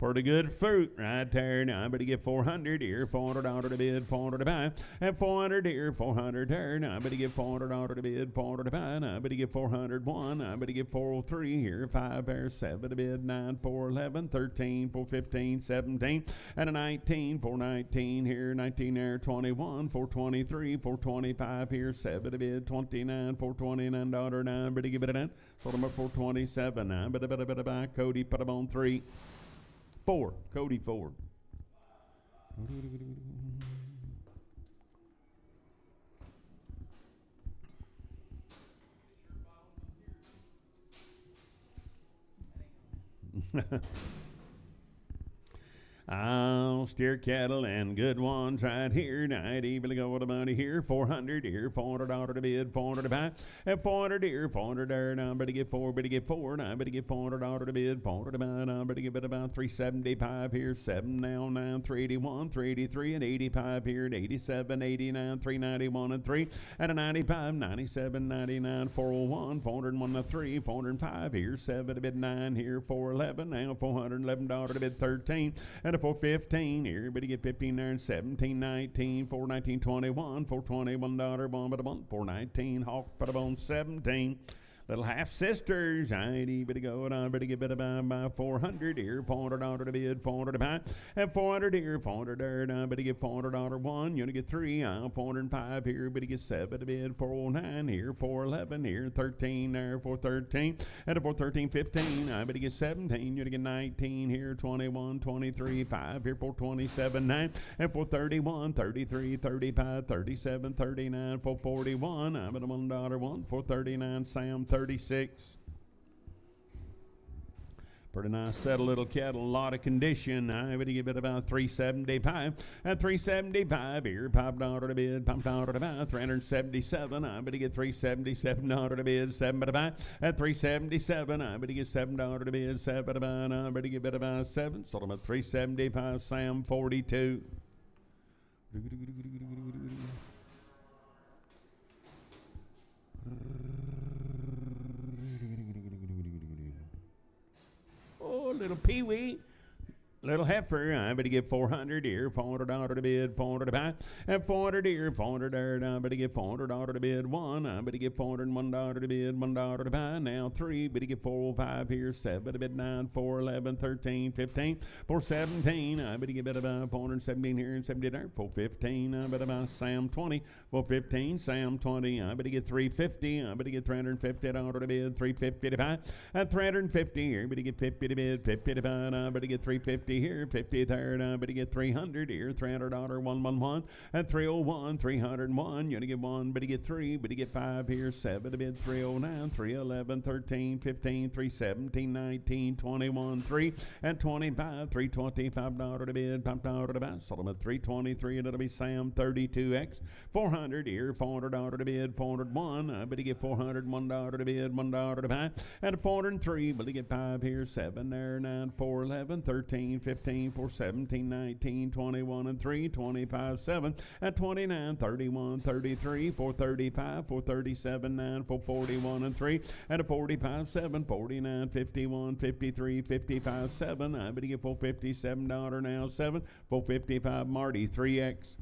[SPEAKER 1] Pretty good fruit right there. Now I better get 400 here, $400 to bid, 400 to buy. At 400 here, 400 there. Now I better get $400 to bid, 400 to buy. Now I better get 401. I better get 403 here, 5 there, 7 to bid, 9, 411, 13, 415, 17, and a 19, 419 here, 19 there, 21, 423, 425 here, 7 to bid, 29, $429. Now I better give it a 9. Sold them at 427. Now I better buy. Cody put them on 3. 4. Cody Ford. I'll steer cattle and good ones right here. 90, Billy go with the money here. 400 here, $400 to bid, 400 to buy. At 400 here, 400 there. Now better get four, better get four. Now better get $400 to bid, 400 to buy. Now better get about 375 here. 7 now, 9, 381, 383, and 85 here. And 87, 89, 391, and 3. And a 95, 97, 99, 401, 401 to 3, 405 here. 7 to bid 9 here, 411. Now $411 to bid 13. And a 415 here, everybody get 15 there, and 17, 19, 419, 21, $421, bomb at a bump, 419, hawk at a bone, 17. Little half sisters, I better go and I better get better by 400 here, $400 to bid, 400 to buy, and 400 here, 400 there, and I better get $400 one, you only get 3, 405 here, better get 7 to bid, 409 here, 411 here, 13 there, 413, and a 413, 15, I better get 17, you only get 19 here, 21, 23, 5 here, 427, 9, and 431, 33, 35, 37, 39, 441, I better $1 one, 439, Sam, 36. Pretty nice set of little cattle, a lot of condition. I would give it about 375. At 375 here, $5 to bid, $5 to buy, 377. I would get $377 to bid, 7 to buy. At 377, I would get $7 to bid, 7 to buy. I would give it about 7. Sold them at 375. Sam 42. Oh, little peewee. Little heifer, I better get 400 here, $400 to bid, 400 to buy. At 400 here, 400 there, I better get $400 to bid, 1. I better get $401 to bid, $1 to buy. Now 3, better get 405 here, 7 to bid, 9, 411, 13, 15, 417. I better get about 417 here and 70 there, 415. I better buy Sam 20, 415, Sam 20. I better get 350. I better get $350 to bid, 350 to buy. At 350 here, better get 50 to bid, 50 to buy. I better get 350 here, 50 there, and I better get 300 here, $300, 111, and 301, 301, you only get 1, better get 3, better get 5 here, 7 to bid, 309, 311, 13, 15, 317, 19, 21, 3, and 25, $325 to bid, $5 to buy, sold them at 323, and it'll be Sam 32X, 400 here, $400 to bid, 401, I better get $401 to bid, $1 to buy, and 403, better get 5 here, 7 there, 9, 411, 13, 15, 417, 19, 21, and 3, 25, 7, and 29, 31, 33, 435, 437, 9, 441, and 3, and a 45, 7, 49, 51, 53, 55, 7. I better get $457 now, 7, 455, Marty, 3X.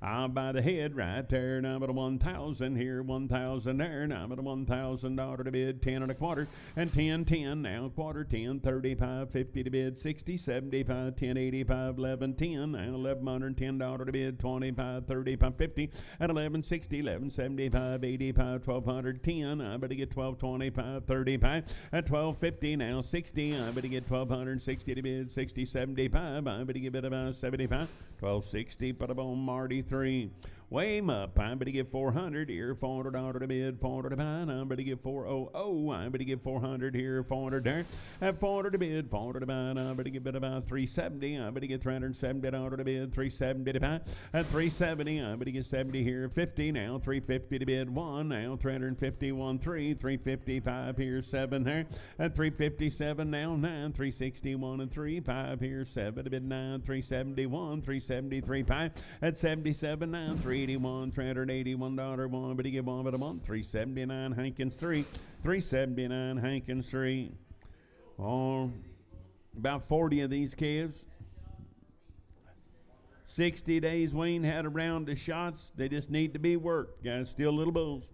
[SPEAKER 1] I'll buy the head right there, and I'm at a 1,000 here, 1,000 there, and I'm at a $1,000 to bid, 10 and a quarter, and 10, 10, now quarter, 10, 35, 50 to bid, 60, 75, 10, 85, 11, 10, now $1,110 to bid, 25, 35, 50, and 1160, 1175, 85, 1210, I better get 1225, 35, at 1250, now 60, I better get 1260 to bid, 60, 75, I better get it about 75, 1260, put up on Marty 3. Weigh 'em up. I better get 400 here, $400 to bid, 400 to buy. I better get 400. I better get 400 here, 400 there. At 400 to bid, 400 to buy. I better get about 370. I better get $370 to bid, 370 to buy. At 370, I better get 70 here, 50 now, 350 to bid, 1 now, 351, 3, 355 here, 7 there. At 357 now, 9, 361 and 3, 5 here, 7 to bid, 9, 371, 373, 5. At 77 now, 381, $381 one, but he get 1 but a month, 379 Hankins 3, 379 Hankins 3. Oh, about 40 of these calves. 60 days we ain't had a round of shots. They just need to be worked. Guys, still little bulls.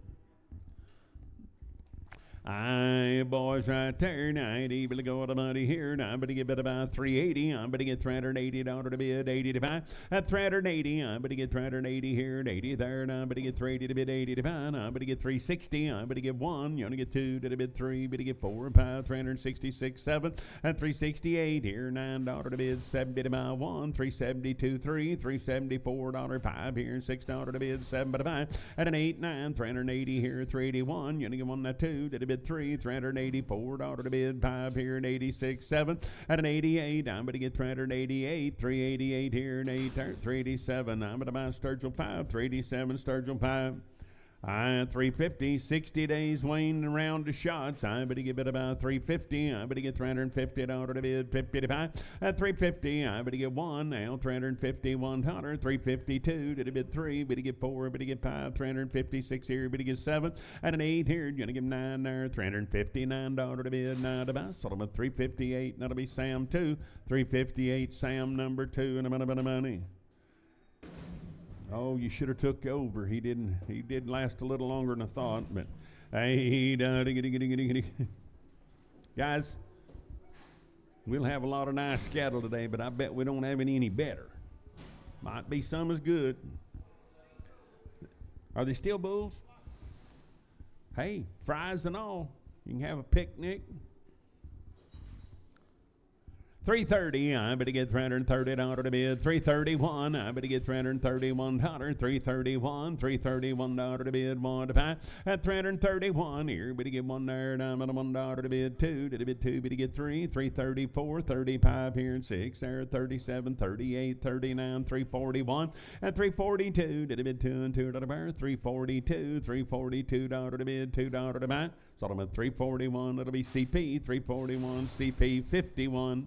[SPEAKER 1] Aye, boys, right there. 90, better go to money here. Now, I better get about 380. I better get $380 to bid, 80 to buy. At 380, I better get 380 here, 80 there. Now, I better get 380 to bid, 80 to buy. Now, I better get 360. I better get 1. You only get 2 to bid, 3. Better get 4 and 5, 366, 7. At 368 here, $9 to bid, 70 to buy, 1. 372, 3. $374, 5 here, $6 to bid, 7 to buy. At an 8, 9, 380 here, 381. You only get 1 and 2 to bid, bid 3, $384 to bid 5 here, and 86, 7, at an 88. I'm going to get $388, $388 here, and 8, $387. I'm going to buy Sturgill 5, $387, Sturgill 5. 350, 60 days Wayne around the shots. I'm going to give it about 350. I'm going to get $350 to bid 55. At 350, I'm going to get 1 now. 350, 100, 352 to the bid 3. But to get 4, but to get 5, 356 here, but to get 7. At an 8 here, you're going to give 9 there. $359 to bid 9 to buy. Sold him at 358. That'll be Sam 2. 358, Sam number 2, and a bit of money. Oh, you should have took over. He didn't. He did last a little longer than I thought. But hey, guys, we'll have a lot of nice cattle today, but I bet we don't have any better. Might be some as good. Are they still bulls? Hey, fries and all. You can have a picnic. 330, I'm going to get $330 to bid. 331, I'm going to get $331. 331, $331 to bid. 1 to 5. At 331, here, but to get 1 there, and I'm going to $1 to bid. 2 to bid 2, but to get 3. 334, 35 here, and 6 there. 37, 38, 39, 341. At 342, to bid 2 and 2 to buy. 342, $342 to bid. $2 to buy. Sold them at 341. That'll be CP. 341, CP 51.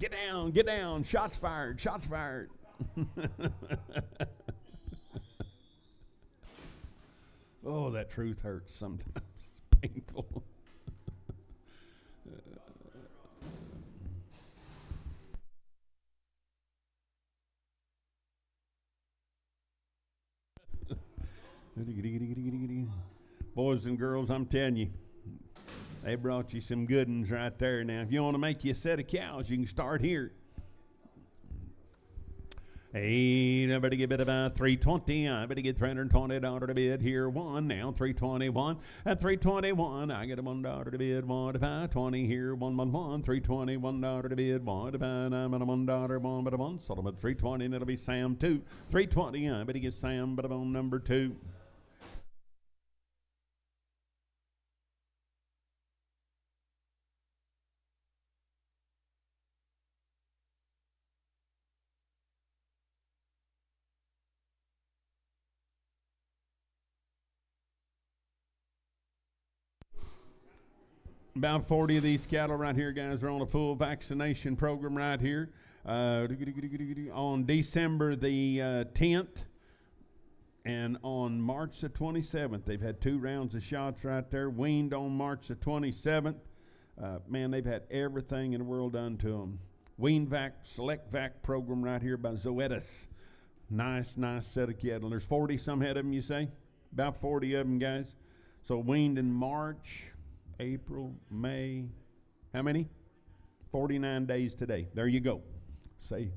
[SPEAKER 1] Get down, shots fired. Oh, that truth hurts sometimes. It's painful. Boys and girls, I'm telling you, they brought you some good ones right there. Now, if you want to make you a set of cows, you can start here. Hey, I better give it about 320. I better get $320 to bid here. 1 now, 321. At 321, I get a $1 to bid. 1 to 5, 20 here. 111, 320, $1 to bid. 1 to 5, I'm at a $1, 1 but a 1. Sold them at 320, and it'll be Sam 2. 320, I better get Sam, but I'm on number 2. About 40 of these cattle right here, guys, are on a full vaccination program right here. On December the 10th and on March the 27th, they've had 2 rounds of shots right there. Weaned on March the 27th. Man, they've had everything in the world done to them. Wean Vac, Select Vac program right here by Zoetis. Nice set of cattle. There's 40 some head of them, you say? About 40 of them, guys. So weaned in March, April, May, how many? 49 days today. There you go. Say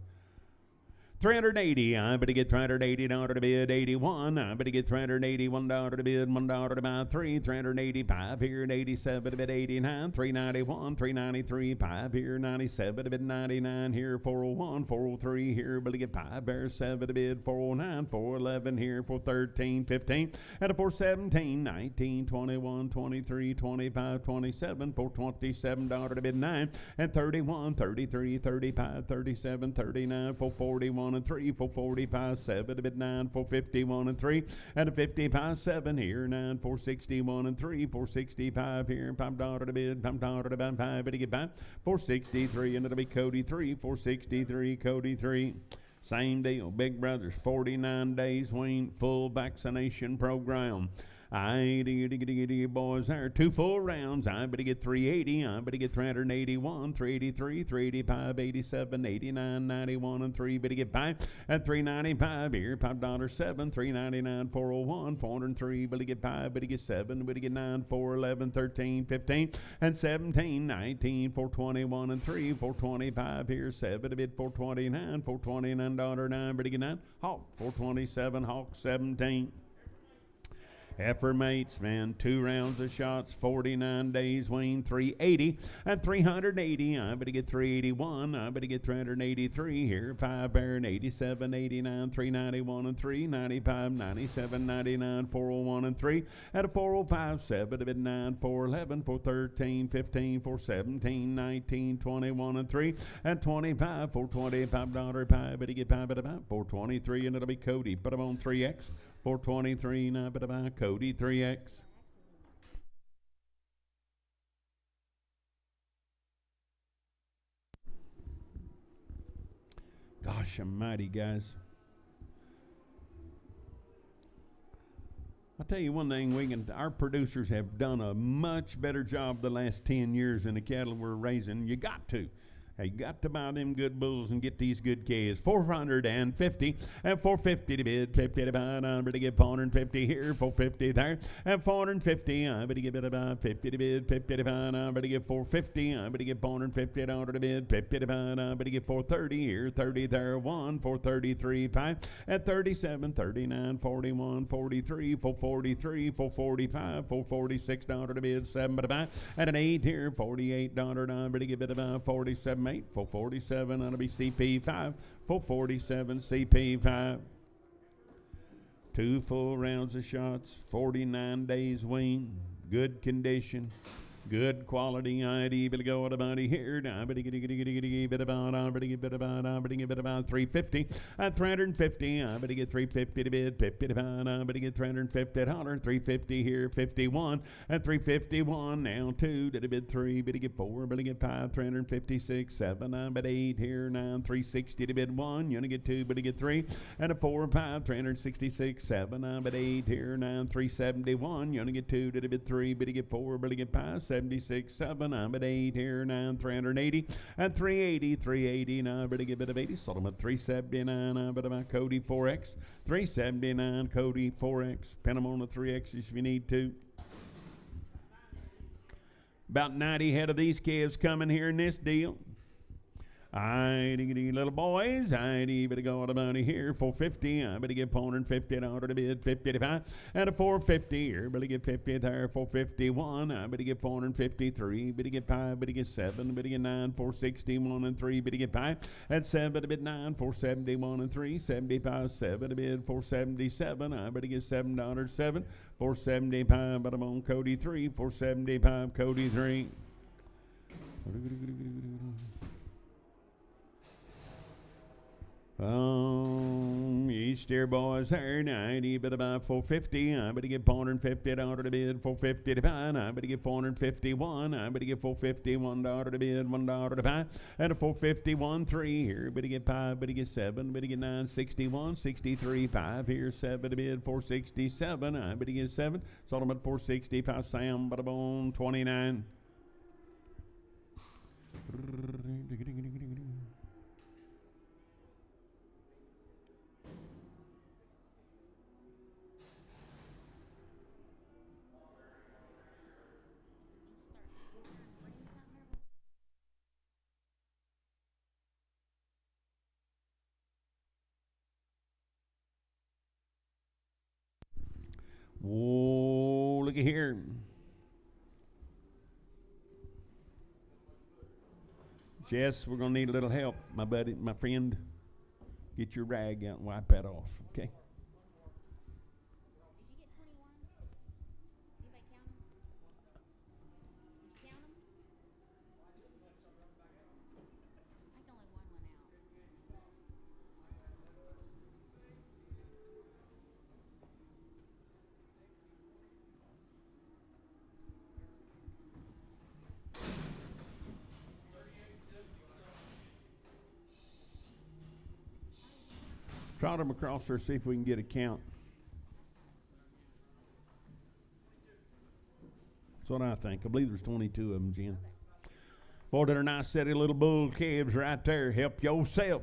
[SPEAKER 1] 380. I'm going to get $380 to bid. 81. I'm going to get $381 to bid. $1 to buy 3. 385 here and 87 to bid. 89. 391. 393. 5 here. 97 to bid. 99 here. 401. 403 here. But to get 5 there. 7 to bid. 409. 411 here. 413. 15. At a 417. 19. 21. 23. 25. 27. $427 to bid. 9. And 31. 33. 35. 37. 39. 441. And 3, 445, 7 to bid 9, 451 and 3, and a 55, 7 here, 9, 461 and 3, 465 here, $5 to bid, $5 to buy 5, but to get back, 463, and it'll be Cody 3, 463, Cody 3. Same deal, Big Brothers, 49 days, Wayne, full vaccination program. Boys there. 2 full rounds. I better get 380. I better get 381, 383, 385, 87, 89, 91, and 3. Better get 5 at 395 here. $5.07, 399, 401, 403. Better get 5. Better get 7. Better get 9, 4, 11, 13, 15, and 17, 19, 421, and 3, 425 here. 7 a bit, 429, $429.09. Better get 9. Hawk 427, Hawk 17. Effort mates, man, 2 rounds of shots, 49 days, Wayne, 380 and 380. I better get 381. I better get 383 here. 5 Baron, 87, 89, 391 and 3, 95, 97, 99, 401 and 3. At a 405, 7 to bid 9, 411, 413, 15, 417, 19, 21 and 3. At 25, $425 pie. Better get 5 at about 423, and it'll be Cody. Put them on 3X. 423, now but about Cody 3X. Gosh almighty, guys. I'll tell you one thing, our producers have done a much better job the last 10 years in the cattle we're raising. You got to. You got to buy them good bulls and get these good calves. 450 and 450 to bid, 50 to buy. I'm ready to get 450 here, 450 there, and 450. I'm ready to give it about 50 to bid, 50 to buy. I'm ready to get 450. I'm ready to get 450 down to bid, 50 to buy. I'm ready to get 430 here, 30 there, 1, 433, 5, and 37, 39, 41, 43, 443, 445, 446 down to bid, 7 to buy, and an 8 here, $48. I'm ready to give it about 47. 447 that'll be CP5, 447 CP5. 2 full rounds of shots, 49 days wean, good condition, good quality ID. Better go to about here. Now, better get about 350 at 350. I better get 350 to bid, 50 to buy. I better get 350 at 100, 350 here, 51 at 351. Now 2 to the bid 3. Better get 4. Better get 5, 356, 7. I bet 8 here, 9, 360 to bid 1. You want to get 2, better get 3 and a 4 and 5, 366, 7. I bet 8 here, 9, 371. You want to get 2 to the bid 3. Better get 4. Better get 5. 76, 7, I'm at 8 here, 9, 380, and 380, 380, now I better get a bit of 80, sold them at 379, I bet about Cody 4X, 379, Cody 4X, pin them on the 3Xs if you need to. About 90 head of these calves coming here in this deal. Alrighty, little boys, I'd better go on about here, 450, I better get 450 out of the bid, 55, and a 450 here, better get 50 there, 451, I better get 453, better get 5, better get 7, better get 9, 461 and 3, better get 5, at 7 a bid 9, 471 and 3, 75, 7 a bid, 477, I better get $7.07, 475, but I'm on Cody 3, 475, Cody 3. East here, boys, here, 90, but about 450. I better get 450 down to the bid, 450 to buy. I better get 451. I better get $451 to bid, $1 to buy. And a 451, 3 here. Better get 5, better get 7, better get 9, 61, 63, 5 here, 7 to bid, 467. I better get 7. Sold them at 465. Sam, but on 29. Whoa, look at here. Jess, we're going to need a little help, my buddy, my friend. Get your rag out and wipe that off, okay? Trot them across there, see if we can get a count. That's what I think. I believe there's 22 of them, Jen. Boy, they're nice, steady little bull calves right there. Help yourself.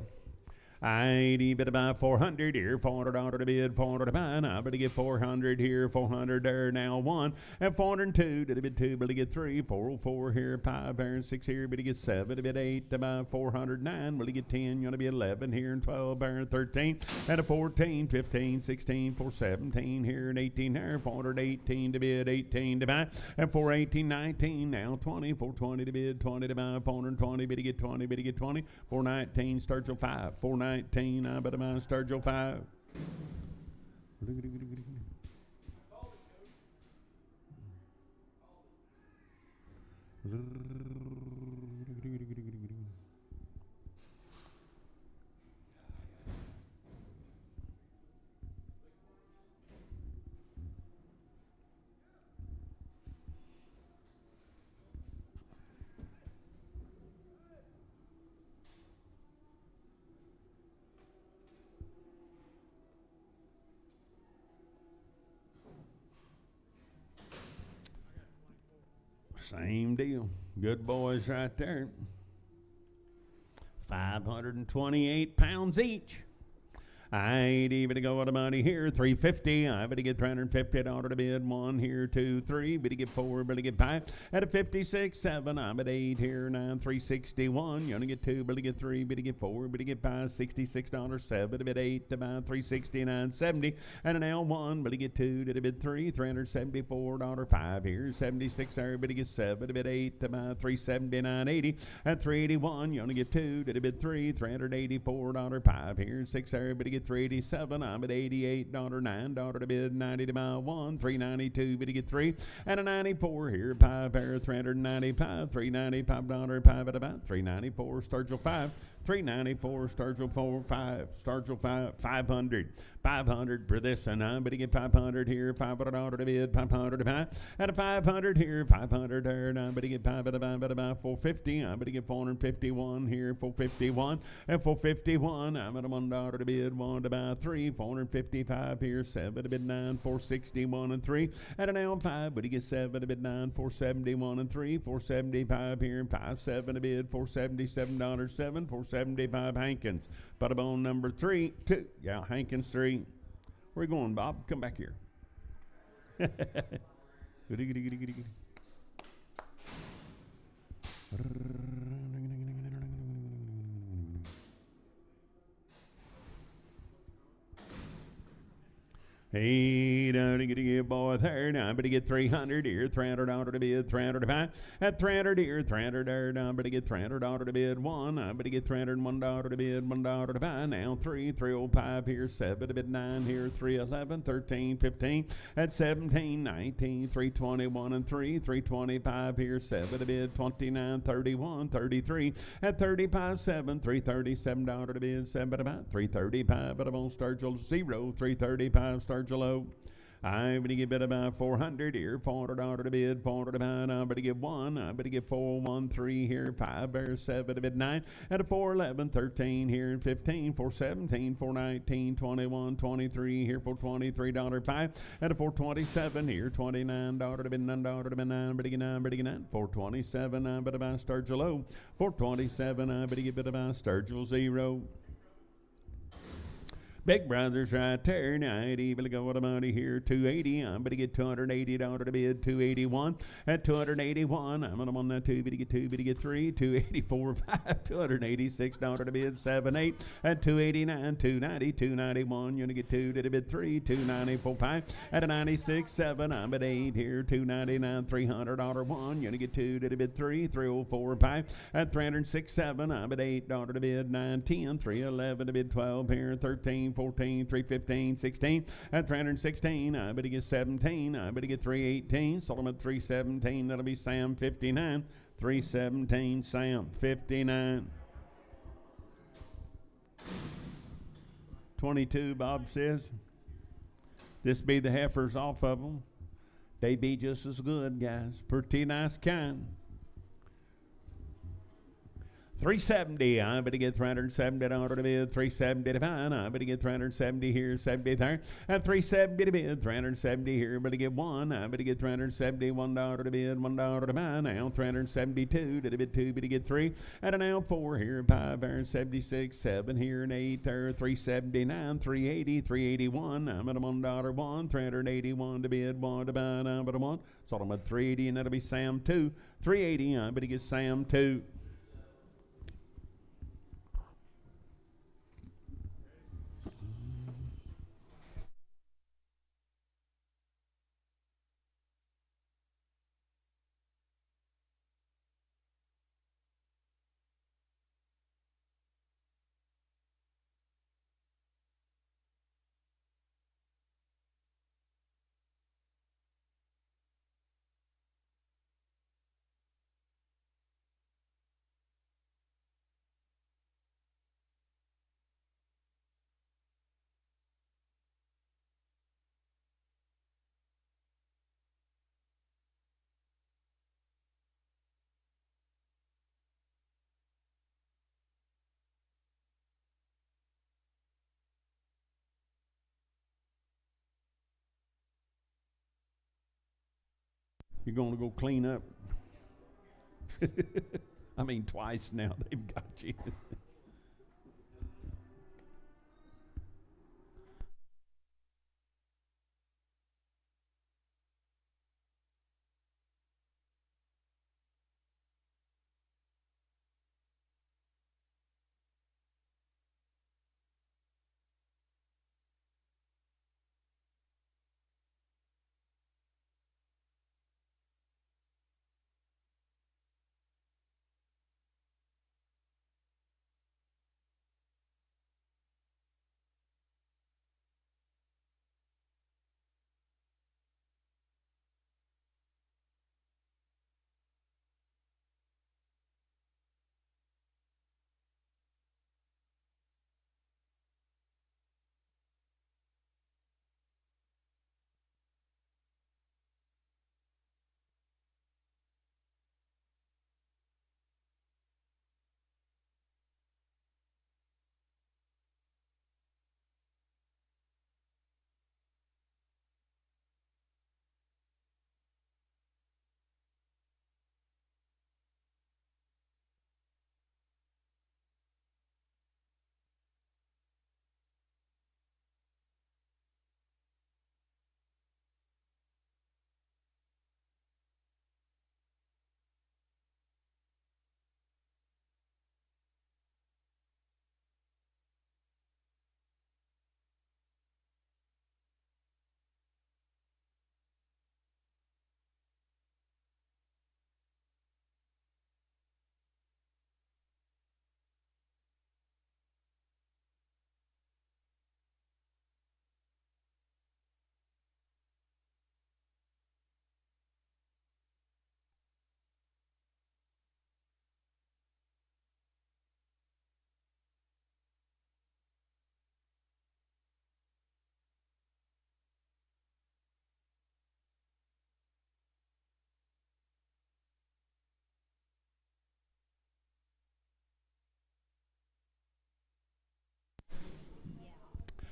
[SPEAKER 1] I bit about 400 here, $400 to bid, 400 to buy. I better get 400 here, 400 there, now 1. And 402 to bid 2, better get 3, 404 here, 5 there, and 6 here, better get 7, to bid 8, to buy 409, better get 10, you want to be 11 here, and 12 there, and 13, and a 14, 15, 16, 417 here, and 18 there, 418 to bid, 18 to buy, and 418, 19, now 20, 420 to bid, 20 to buy, 420, better get 20, better get 20, 419, start your 5, 419, I bet I'm on Sturgill 5. Same deal. Good boys right there. 528 pounds each. I ain't even to go with the money here. 350. I better get $350 to bid. 1 here, 2, 3. Better get 4. Better get 5. At a 56, 7. I'm at 8 here. 9, 361. You only get 2. Better get 3. Better get 4. Better get 5. $66. 7. Bid 8 to buy 369, 70. And an L1. Better get 2. To bid 3. $374. 5 here. 76 there. Better get 7. To bid 8 to buy 379, 80. At 381. You only get 2. To bid 3. $384. 5 here. 6 there. Better get 387. I'm at $88. $9 to bid. 90 to buy 1. 392. Better get 3. And a 94 here. 5 pair. 395. $395. 5 at about 394. Sturgill 5. 394, Sturgill 4, 5, Sturgill 5, 500. 500 for this, and I'm going to get 500 here, $500 to bid, 500 to buy. At a 500 here, 500 there, and I'm going to get 5 at about 450. I'm going to get 451 here, 451. At 451, I'm at a $1 to bid, 1 to buy 3, 455 here, 7 to bid 9, 461 and 3. At an L5, but he gets 7 to bid 9, 471 and 3, 475 here, 57 to bid, $477, 7, 475 Hankins. Butterbone number 3, 2. Yeah, Hankins 3. Where you going, Bob? Come back here. Hey, don't get a boy there. Now I'm going to get 300 here, $300 to bid, 300 to buy. At 300 here, 300 there. Now I'm going to get $300 to bid, 1. I'm going to get $301 to bid, $1 to buy. Now 3, 305 here, 7 to bid, 9 here, 311, 13, 15. At 17, 19, 321 and 3, 325 here, 7 to bid, 29, 31, 33. At 35, 7, $337 to bid, 7 to buy. 335, but I'm on Sturgill 0, 335 Sturgill. I'm going to give it about 400 here, $400 to bid, 400 to buy. I'm going to give 1. I'm going to give 4, 1, 3 here, 5 there, 7 to bid 9. At a 411, 13 here, 15, 417, 419, 21, 23 here, $423, 5. At a 427 here, $29 to bid, $9 to bid 9. I'm going to get 9, I'm going to get 9. 427, I'm going to buy Sturgill 0. 427, I'm going to give it about Sturgill 0. Big Brothers right there. Now, I ain't even go with the money here. 280. I'm going to get $280 to bid. 281. At 281, I'm on that 2. But get 2. But get 3. 284. 5. $286 to bid. 7. 8. At 289. 290. 291. You're going to get 2 to bid. 3. 294. 5. At a 96. 7. I'm at 8 here. 299. $300 1. You're going to get 2 to bid. 3. 304. 5. At 306. 7. I'm at $8 to bid. 9. 10. 311 to bid. 12 here. 13. 14, 315, 16, at 316, I better get 17, I better get 318, sold them at 317, that'll be Sam 59, 317, Sam 59. 22, Bob says. This be the heifers off of them. They be just as good, guys. Pretty nice kind. 370, I better get 370 dollars to bid, 370 to fine, I better get 370 here, 70 there, at 370 to bid, 370 here, better get one, I better get $371 to bid, $1 to buy, now 372 to the bid, two, better get three, and now four here, five there, 76, seven here, and eight there, 379, 380, 381, I'm at a $1 one, 381 to bid, one to buy, I'm at a one, so I'm at 380, and that'll be Sam two, 380, I better get Sam two. You're going to go clean up. I mean, twice now they've got you.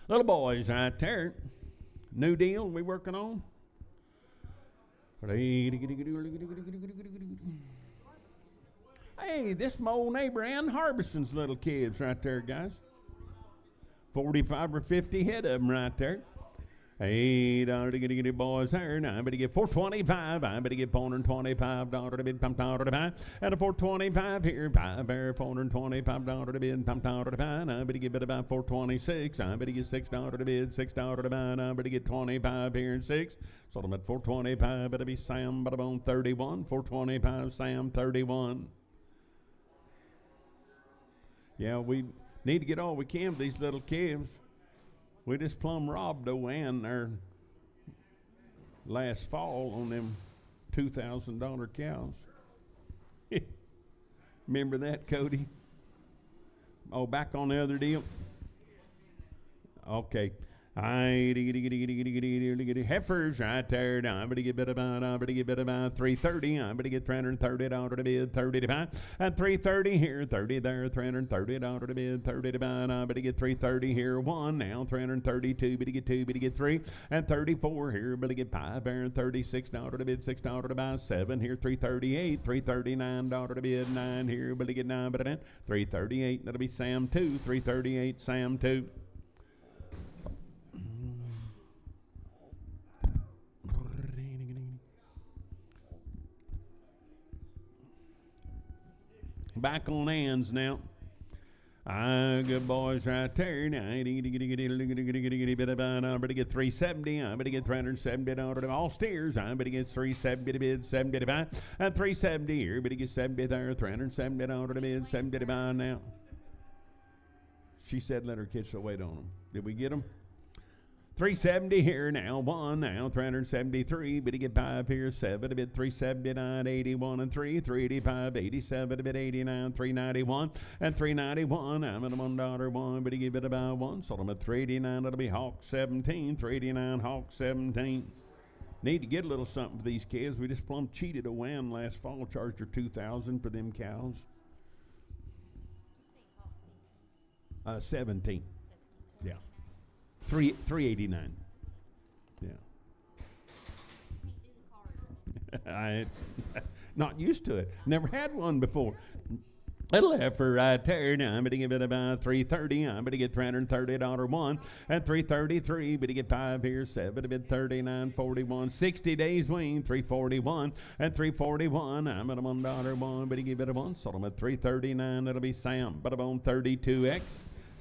[SPEAKER 1] Little boys right there. New deal we working on. Hey, this my old neighbor Ann Harbison's little kids right there, guys. 45 or 50 head of them right there. $8 to get boys here. Now I better get $425. I better get $425 to bid, pump dollar to buy. And a $425 here. $425 to bid, pump dollar to buy. Now I better get about $426. I better get $6 to bid, $6 to buy. Now I better get 25 here and 6. So I'm at $425. Better be Sam, but I'm on 31. $425 Sam 31. Yeah, we need to get all we can for these little calves. We just plumb robbed Owen there last fall on them $2,000 cows. Remember that, Cody? Oh, back on the other deal? Okay. Heifers right there. I'm gonna get better about 330. I'm gonna get $330 to bid 30 to buy. At 330 here, 30 there, $330 to bid 30 to buy. I'm gonna get 330 here, 1 now, 332. But to get 2, but to get 3. And 34 here, but to get 5 there, $36 to bid, $6 to buy. 7 here, 338, $339 to bid. 9 here, but to get 9, but then 338. That'll be Sam 2, 338, Sam 2. Back on hands now. Good boys right there. Now, I'm going to get 370. I'm going to get $370 all steers. I'm going to get 370 to bid, 70 to buy. At 370 here, but to get 70 there, $370 to bid, 70 to buy now. She said let her kids wait on them. Did we get them? 370 here now, 1 now, 373, but to get 5 here, 7 a bit, 379, 81 and 3, 385, 87 a bit, 89, 391, and 391, I'm at a $1, 1, but to give it about 1, sold them at 389, that'll be Hawk 17, 389, Hawk 17. Need to get a little something for these kids. We just plumb cheated a wham last fall, charged her $2,000 for them cows. 17. Yeah. 389. Yeah. I not used to it. Never had one before. Little heifer right there. Now I'm going to give it about 330. I'm going to get $330 one and 333. But to get 5 here, 7 a bit, 39, 41, 60 days wean, 341 and 341. I'm at a $1 one, but to give it a 1. Sold them at 339. That'll be Sam. But I'm on 32X.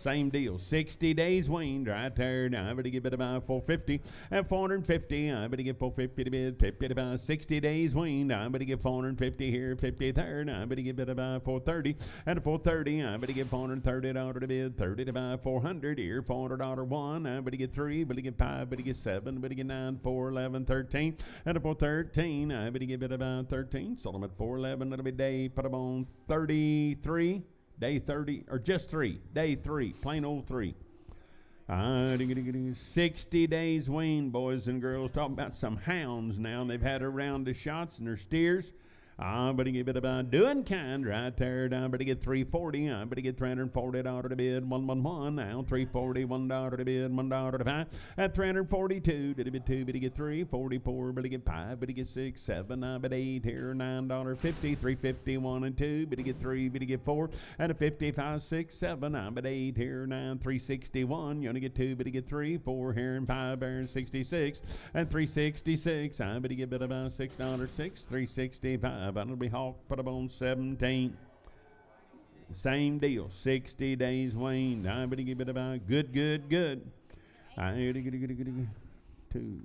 [SPEAKER 1] Same deal, 60 days weaned right there. Now I'm going to give it about 450 and 450. I'm going to get 450 to bid, 50 to about 60 days weaned. I'm going to get 450 here, 50 there. Now I'm going to give it about 430 and 430. I'm going to get $430 to bid, 30 to buy, 400 here, $400 one. I'm going to get 3, but to get 5, but to get 7, but to get 9, 4, 11, 13, and a 413. I'm going to give it about 13. Sold them at 411. That'll be day. Put them on 33. Day 30, or just 3. Day 3, plain old 3. 60 days wean, boys and girls. Talking about some hounds now. They've had a round of shots and their steers. I'm going to give it about doing kind right there. I'm going to get 340. I'm going to get $340 to bid. 111 now. 340, $1 to bid. $1 to buy. At 342. Did it bid 2? But to get 3. 44. But to get 5. But to get 6. 7. I bet 8 here. $9.50. 351 and 2. But to get 3. But to get 4. And a 55, 6, 7. I bet 8 here. 9. 361. You only get 2. But to get 3. 4 here and 5 there and 66. And 366. I bet to get about $6. 6. 365. That'll be Hawk, put up on 17. Same deal, 60 days weaned. I'm going to give it about good. I'm going to get 2.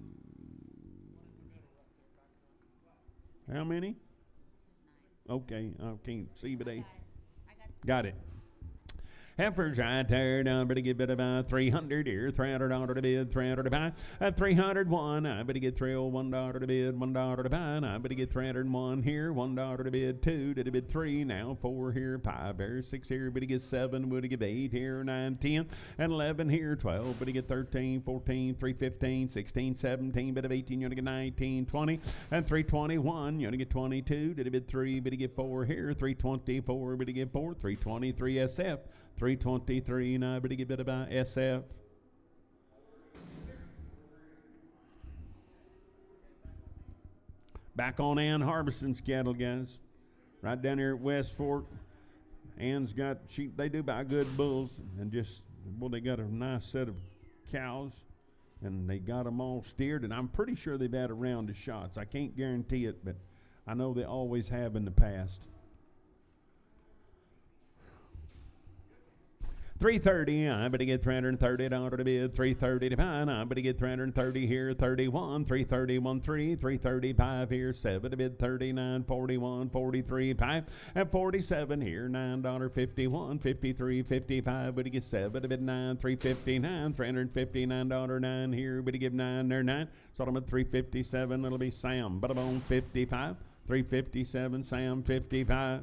[SPEAKER 1] How many? Okay, I can't see, but they got it. Heifers right there. Now I'm going to give it about 300 here. $300 to bid, 300 to buy. At 301, I'm going to get $301 to bid, $1 to buy. And I'm going to get 301 here, $1 to bid, 2 to bid, 3. Now 4 here, 5 there, 6 here, but to get 7, but to get 8 here, 9, 10, and 11 here, 12, but to get 13, 14, 315, 16, 17, bit of 18, you're going to get 19, 20, and 321, you're going to get 22, to bid 3, but to get 4 here, 324, but to get 4, 323 SF. 323, now but to get a bit about SF. Back on Ann Harbison's cattle, guys. Right down here at West Fork. Ann's got sheep. They do buy good bulls, and just, well, they got a nice set of cows, and they got them all steered, and I'm pretty sure they've had a round of shots. I can't guarantee it, but I know they always have in the past. 330, I'm going to get $330 to bid, 330 to buy. I'm going to get 330 here, 31, 331, 3, 335 here, 7 to bid, 39, 41, 43, 5, and 47 here, $9.51, 53, 55, but to get 7 to bid, 9, 359, $359, 9 here, but to give 9 there, 9. So I'm at 357, it'll be Sam, but I'm on 55, 357, Sam, 55.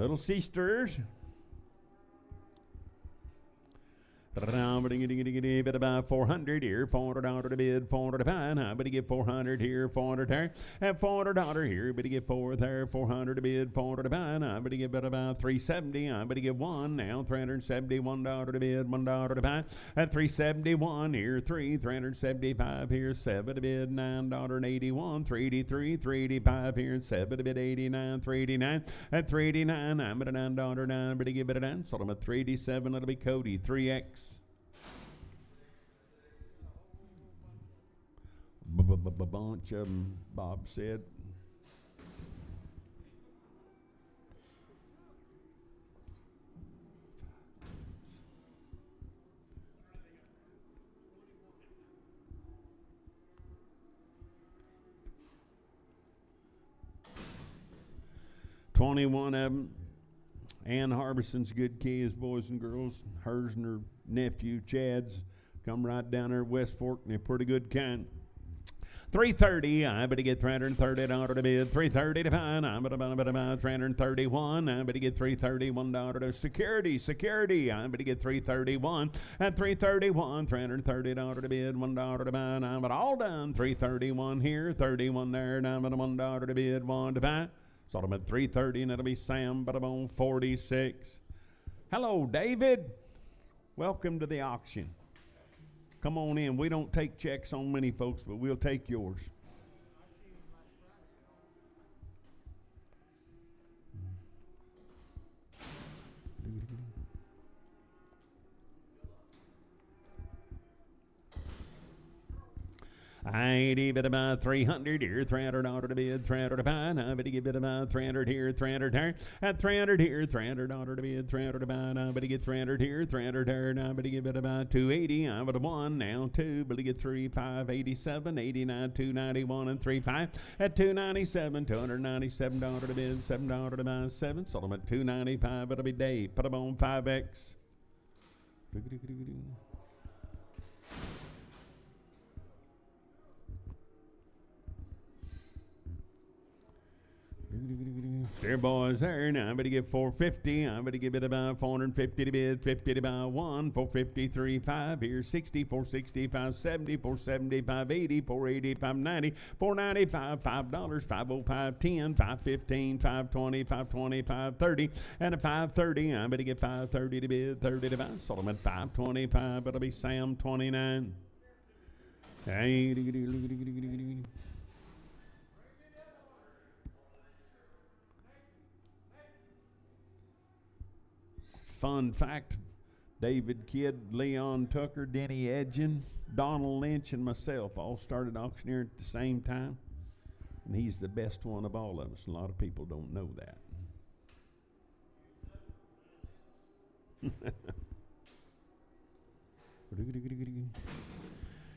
[SPEAKER 1] Little sisters. Bit about 400 here, $400 to bid, 400 to buy. I better get 400 here, 400 there, and $400 here. Better get 4 there, 400 to bid, 400 to buy. I better get about 370. I better get 1 now, $371 to bid, $1 to buy. At 371 here, 375 here, 7 to bid, $9.81, 383, 385 here, 7 to bid, 89, 389. At 389, I'm at a $9.09. Better get it on. Sold them at 387. It'll be Cody 3X. Bunch of them, Bob said. $21 of them. Ann Harbison's good kids, boys and girls. Hers and her nephew, Chad's, come right down there at West Fork, and they're pretty good kind. 330, I better get $330 to bid, 330 to buy. I better buy 331. I better get $331 to security. I better get 331 at 331, $330 to bid, $1 to buy. I'm all done. 331 here, 31 there, and I'm at $1 to bid, 1 to buy. Sold them at 330, and it'll be Sam, but I'm on 46. Hello, David. Welcome to the auction. Come on in. We don't take checks on many folks, but we'll take yours. I bid about 300 here, $300 to bid, $300 to buy. I better give it about 300 here, 300 there. At 300 here, $300 to bid, 300 to buy. I better get 300 here, 300 there. And I better give it about 280. I better 1 now, 2. Better get 3, 5, 87, 89, 291, and 3, 5. At 297, $297 to bid, $7 to buy, 7. Sold them at 295. It'll be Dave. Put them on 5X. There, boys, there. Now I better get 450. I better give it about 450 to bid, 50 to buy, 1, 453, 5 here, 60, 465, 70, 475, 80, 480, 590, 495, $5, 505, 10, 515, 520, 520, 530, and a 530. I better get 530 to bid, 30 to buy. Sold them at 525. It'll be Sam 29. Fun fact, David Kidd, Leon Tucker, Denny Edgin, Donald Lynch, and myself all started auctioneering at the same time. And he's the best one of all of us. A lot of people don't know that.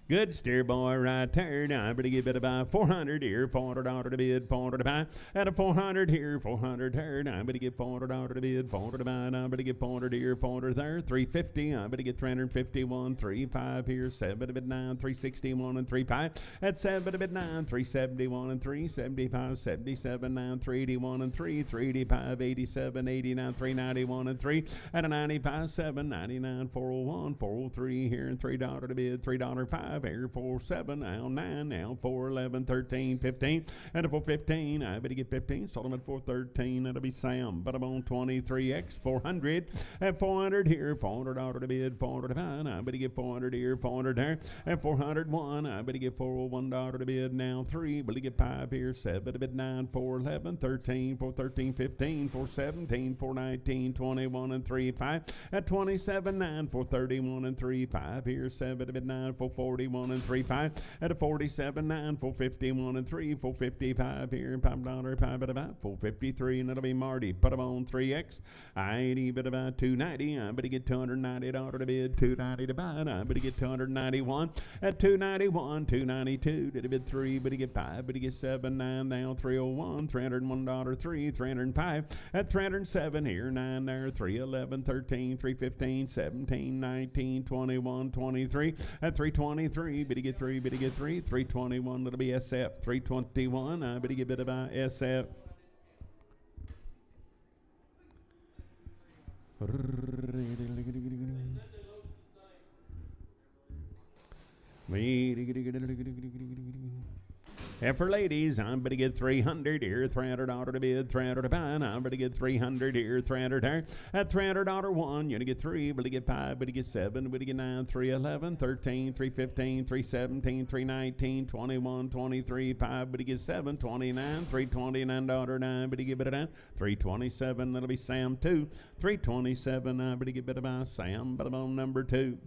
[SPEAKER 1] Good steer, boy, right there. Now I better give it about 400 here, $400 to bid, 400 to buy. At a 400 here, 400 there. Now I better get $400 to bid, 400 to buy. Now I better get 400 here, 400 there. 350. I better get 351, 35 here, 7 to bid 9, 361 and 35. At 7 to bid 9, 371 and 375, 77, 9, 381 and 3, 385, 87, 89, 391 and 3. At a 95, 7, 99, 401, 403 here, and $3 to bid, $3.05. Here, 47, now 9, now 411, 13, 15, and a 415. I better get 15. Sold them at 413. That'll be Sam. But I'm on 23X, 400. At 400 here, $400 to bid, 400 to buy. I better get 400 here, 400 there. At 401, I better get $401 to bid. Now 3. Better get 5 here, 7 to bid, 9, 411, 13, 413, 15, 417, 419, 21, and 3, 5. At 27, 9, 431, and 3, 5 here, 7 to bid, 9, 440. 41 and 3 5 at a 47 9 451 and 3 455 here $5 5 at about 453 and that'll be Marty. Put them on 3X. I ain't even about 290. I better get $290 to bid, 290 to buy. I better get 291 at 291, 292 to bid 3. Better get 5. Better get 7 9 now 301 $301 3 305 at 307 here 9 there 311 13 315 17 19 21 23 at 323. Better get 3. Better get 3 321. That'll be SF 321. I better get bit about SF. And for ladies, I'm going to get 300 here, $300 to bid, 300 to buy. I'm going to get 300 here, 300 there. At $300 one, you're going to get 3, but you get 5, but you get 7, but you get 9, 311, 13, 315, 317, 319, 21, 23, 5, but you get 7, 29, $329.9, but you get better down. 327, that'll be Sam 2. 327, but you get better by Sam, but I'm on number 2.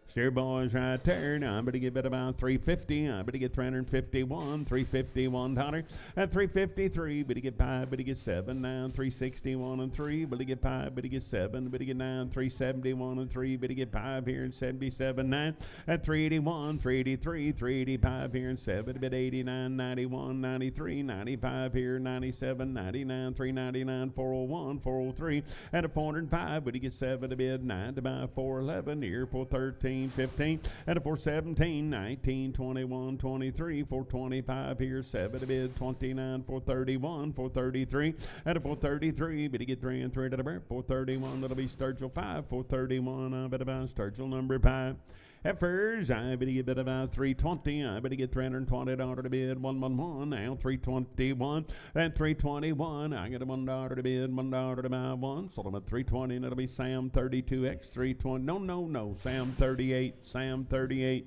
[SPEAKER 1] Steer boys right there. Now I'm going to get it about 350. I'm going to get 351. $351. At 353, but you get 5, but you get 7. Now 361 and 3, but you get 5, but you get 7, but you get 9. 371 and 3, but you get 5 here and 77. 9. At 381, 383, 385 here and 7, but 89, 91, 93, 95 here, 97, 99, 399, 401, 403. At a 405, but you get 7 to bid, 9 to buy, 411 here, 413. 15 at a 417, 19, 21, 23, 425 here, 7 to bid, 29, 431, 433 at a 433, but you get 3 and 3 to the bird, 431, that'll be Sturgill 5, 431, I bet about Sturgill number 5. Heifers, I bet you get about 320. I bet you get $320 to bid. 111. Now 321. Then 321. I get a $1 to bid. $1 to buy one. Sold them at 320. And it'll be Sam 32X 320. No. Sam 38. Sam 38.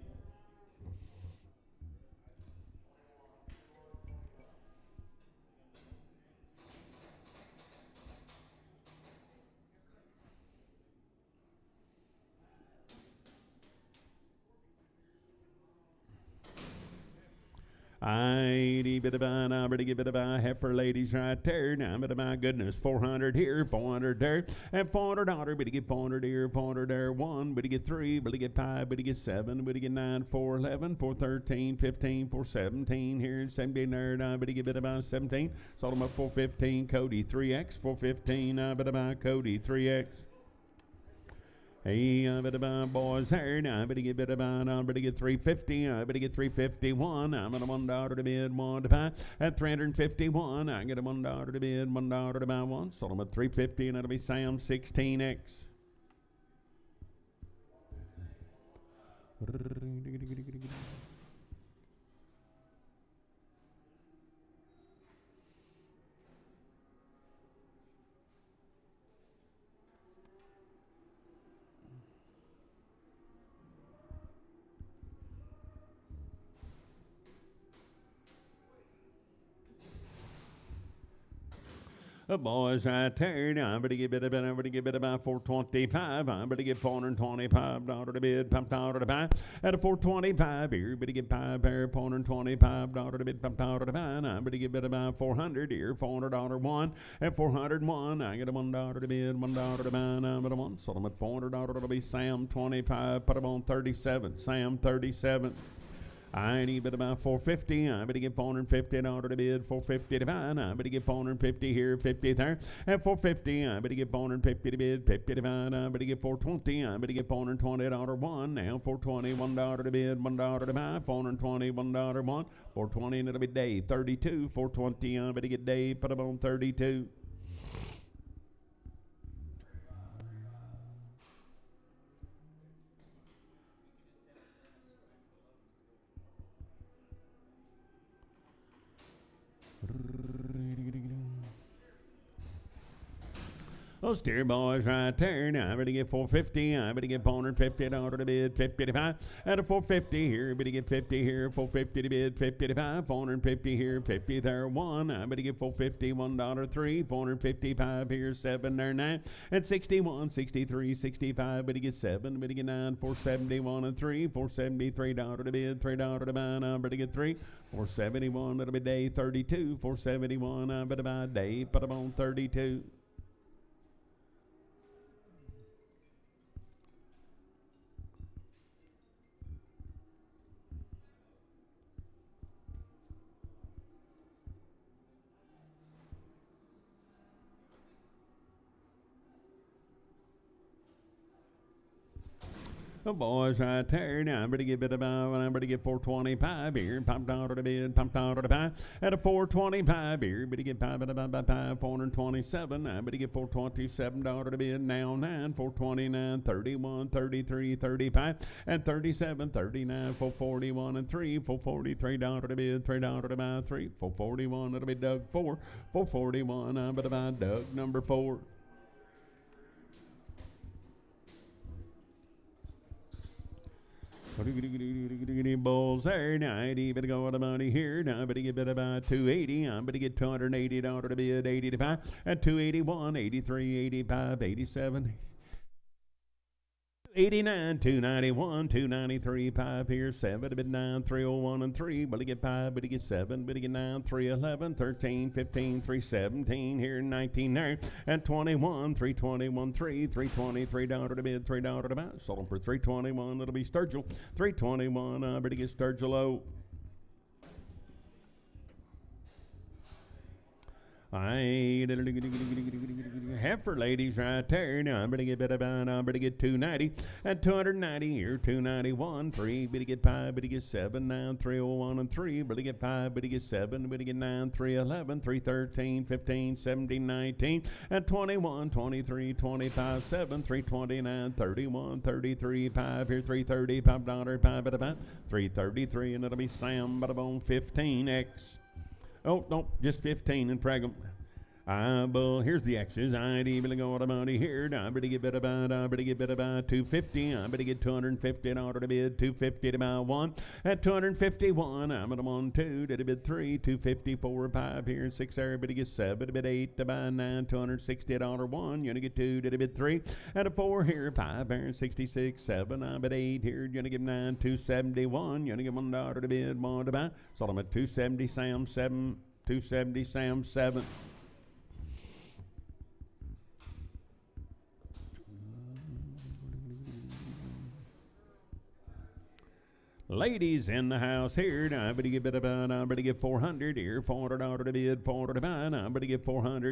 [SPEAKER 1] Bit of a heifer ladies right there. Now, but my goodness, 400 here, 400 there, and $400. But you get 400 here, 400 there, 1. But you get 3, but you get 5, but you get 7, but you get 9, 411, 413, 15, 417 here, and 17 there. But you get bit about 17. Sold them up 415. Cody 3X, 415. Bit about Cody 3X. Hey, I better buy boys here. Now I better get 350. I better get 351. I'm at a $1 to bid, 1 to buy. At 351, I get a $1 to bid, $1 to buy one. Sold them at 350, and that'll be Sam 16X. The boys right there. Now I'm going to give it about 425. I'm going to get $425 to bid, $5 to buy. At a 425 here, but to get 5 pair, $425 to bid, $5 to buy. I'm going to give it about 400 here, $400 one. At 401, I get a $1 to bid, $1 to buy. I'm at a one. Sold them at $400. It'll be Sam 25. Put them on 37. Sam 37. I need bid about 450. I better get $450 to bid, 450 to buy. I better get 450 here, 50 there. At 450, I better get 450 to bid, 50 to buy. I better get 420. I better get $420 one. Now 420, $1 to bid, $1 to buy. 420, $1 one. 420, and it'll be Dave 32. 420. I better get Dave. Put them on 32. Oh, steer boys right there. Now I better get 450. I better get $450 to bid, 50 to buy. At a 450 here, better get 50 here, 450 to bid, 50 to buy. 450 here, 50 there, 1. I better get 450, $1 3. 455 here, 7 there, 9. At 61, 63, 65, better get 7, better get 9. 471 and 3. $473 to bid, $3 to buy. Now better get 3. 471, that'll be day 32. 471, I better buy day, put them on 32. The boys right there. Now, I better get bit about, I better get 425 here. Popped out of the bid, popped out of the pie. At a 425 here. Better get pie, 427. I better get 427 out of the bid. Now 9, 429, 31, 33, 35, and 37, 39, 441, and 3, 443 down to the bid, 3 down to the buy, 3, 441. It'll be Doug 4, 441. I better buy Doug number 4. Bulls there, now I better go with the money here. Now I better get about 280. I'm better get 280 down to the bid, 85, and 281, 83, 85, 87. 89, 291, 293, 5 here, 7, a bit 9, 301, and 3. But to get 5, but to get 7, but to get 9, 311, 13, 15, 317 here, 19 there, and 21, 321, 3, 323 down to the bid, 3 down to the buy. Sold them for 321. It'll be Sturgill, 321. I better get Sturgill low. Heifer ladies right there. Now I'm going to get better about, I'm going to get 290 and 290 here, 291, 3, but to get 5, but to get 7, 9, 301, and 3, but to get 5, but to get 7, but to get 9, 311, 313, 15, 17, 19, and 21, 23, 25, 7, 329, 31, 33, 5 here, 330, $5, 5 at a 333, and it'll be Sam Bada 15X. Oh, no, just 15 and pregnant. Here's the X's. I'd even go to money here. I better get bit about 250. I better get 250 and out of the bid, 250 to buy 1. At 251, I'm at 1, 2, to the bid 3, 254, 5 here, 6 there, better get 7, to bid 8, to buy 9, 260 $1, 1, you're gonna get 2, to the bid 3, and a 4 here, 5 there, 66, 7, I'm at 8 here, you're gonna get 9, 271, you're gonna get $1 to the bid, 1 to buy. So I'm at 270, Sam 7, 270, Sam 7. Ladies in the house here, now I better get 400 here, 400 out of the bid, 400 to buy, now I better get 400.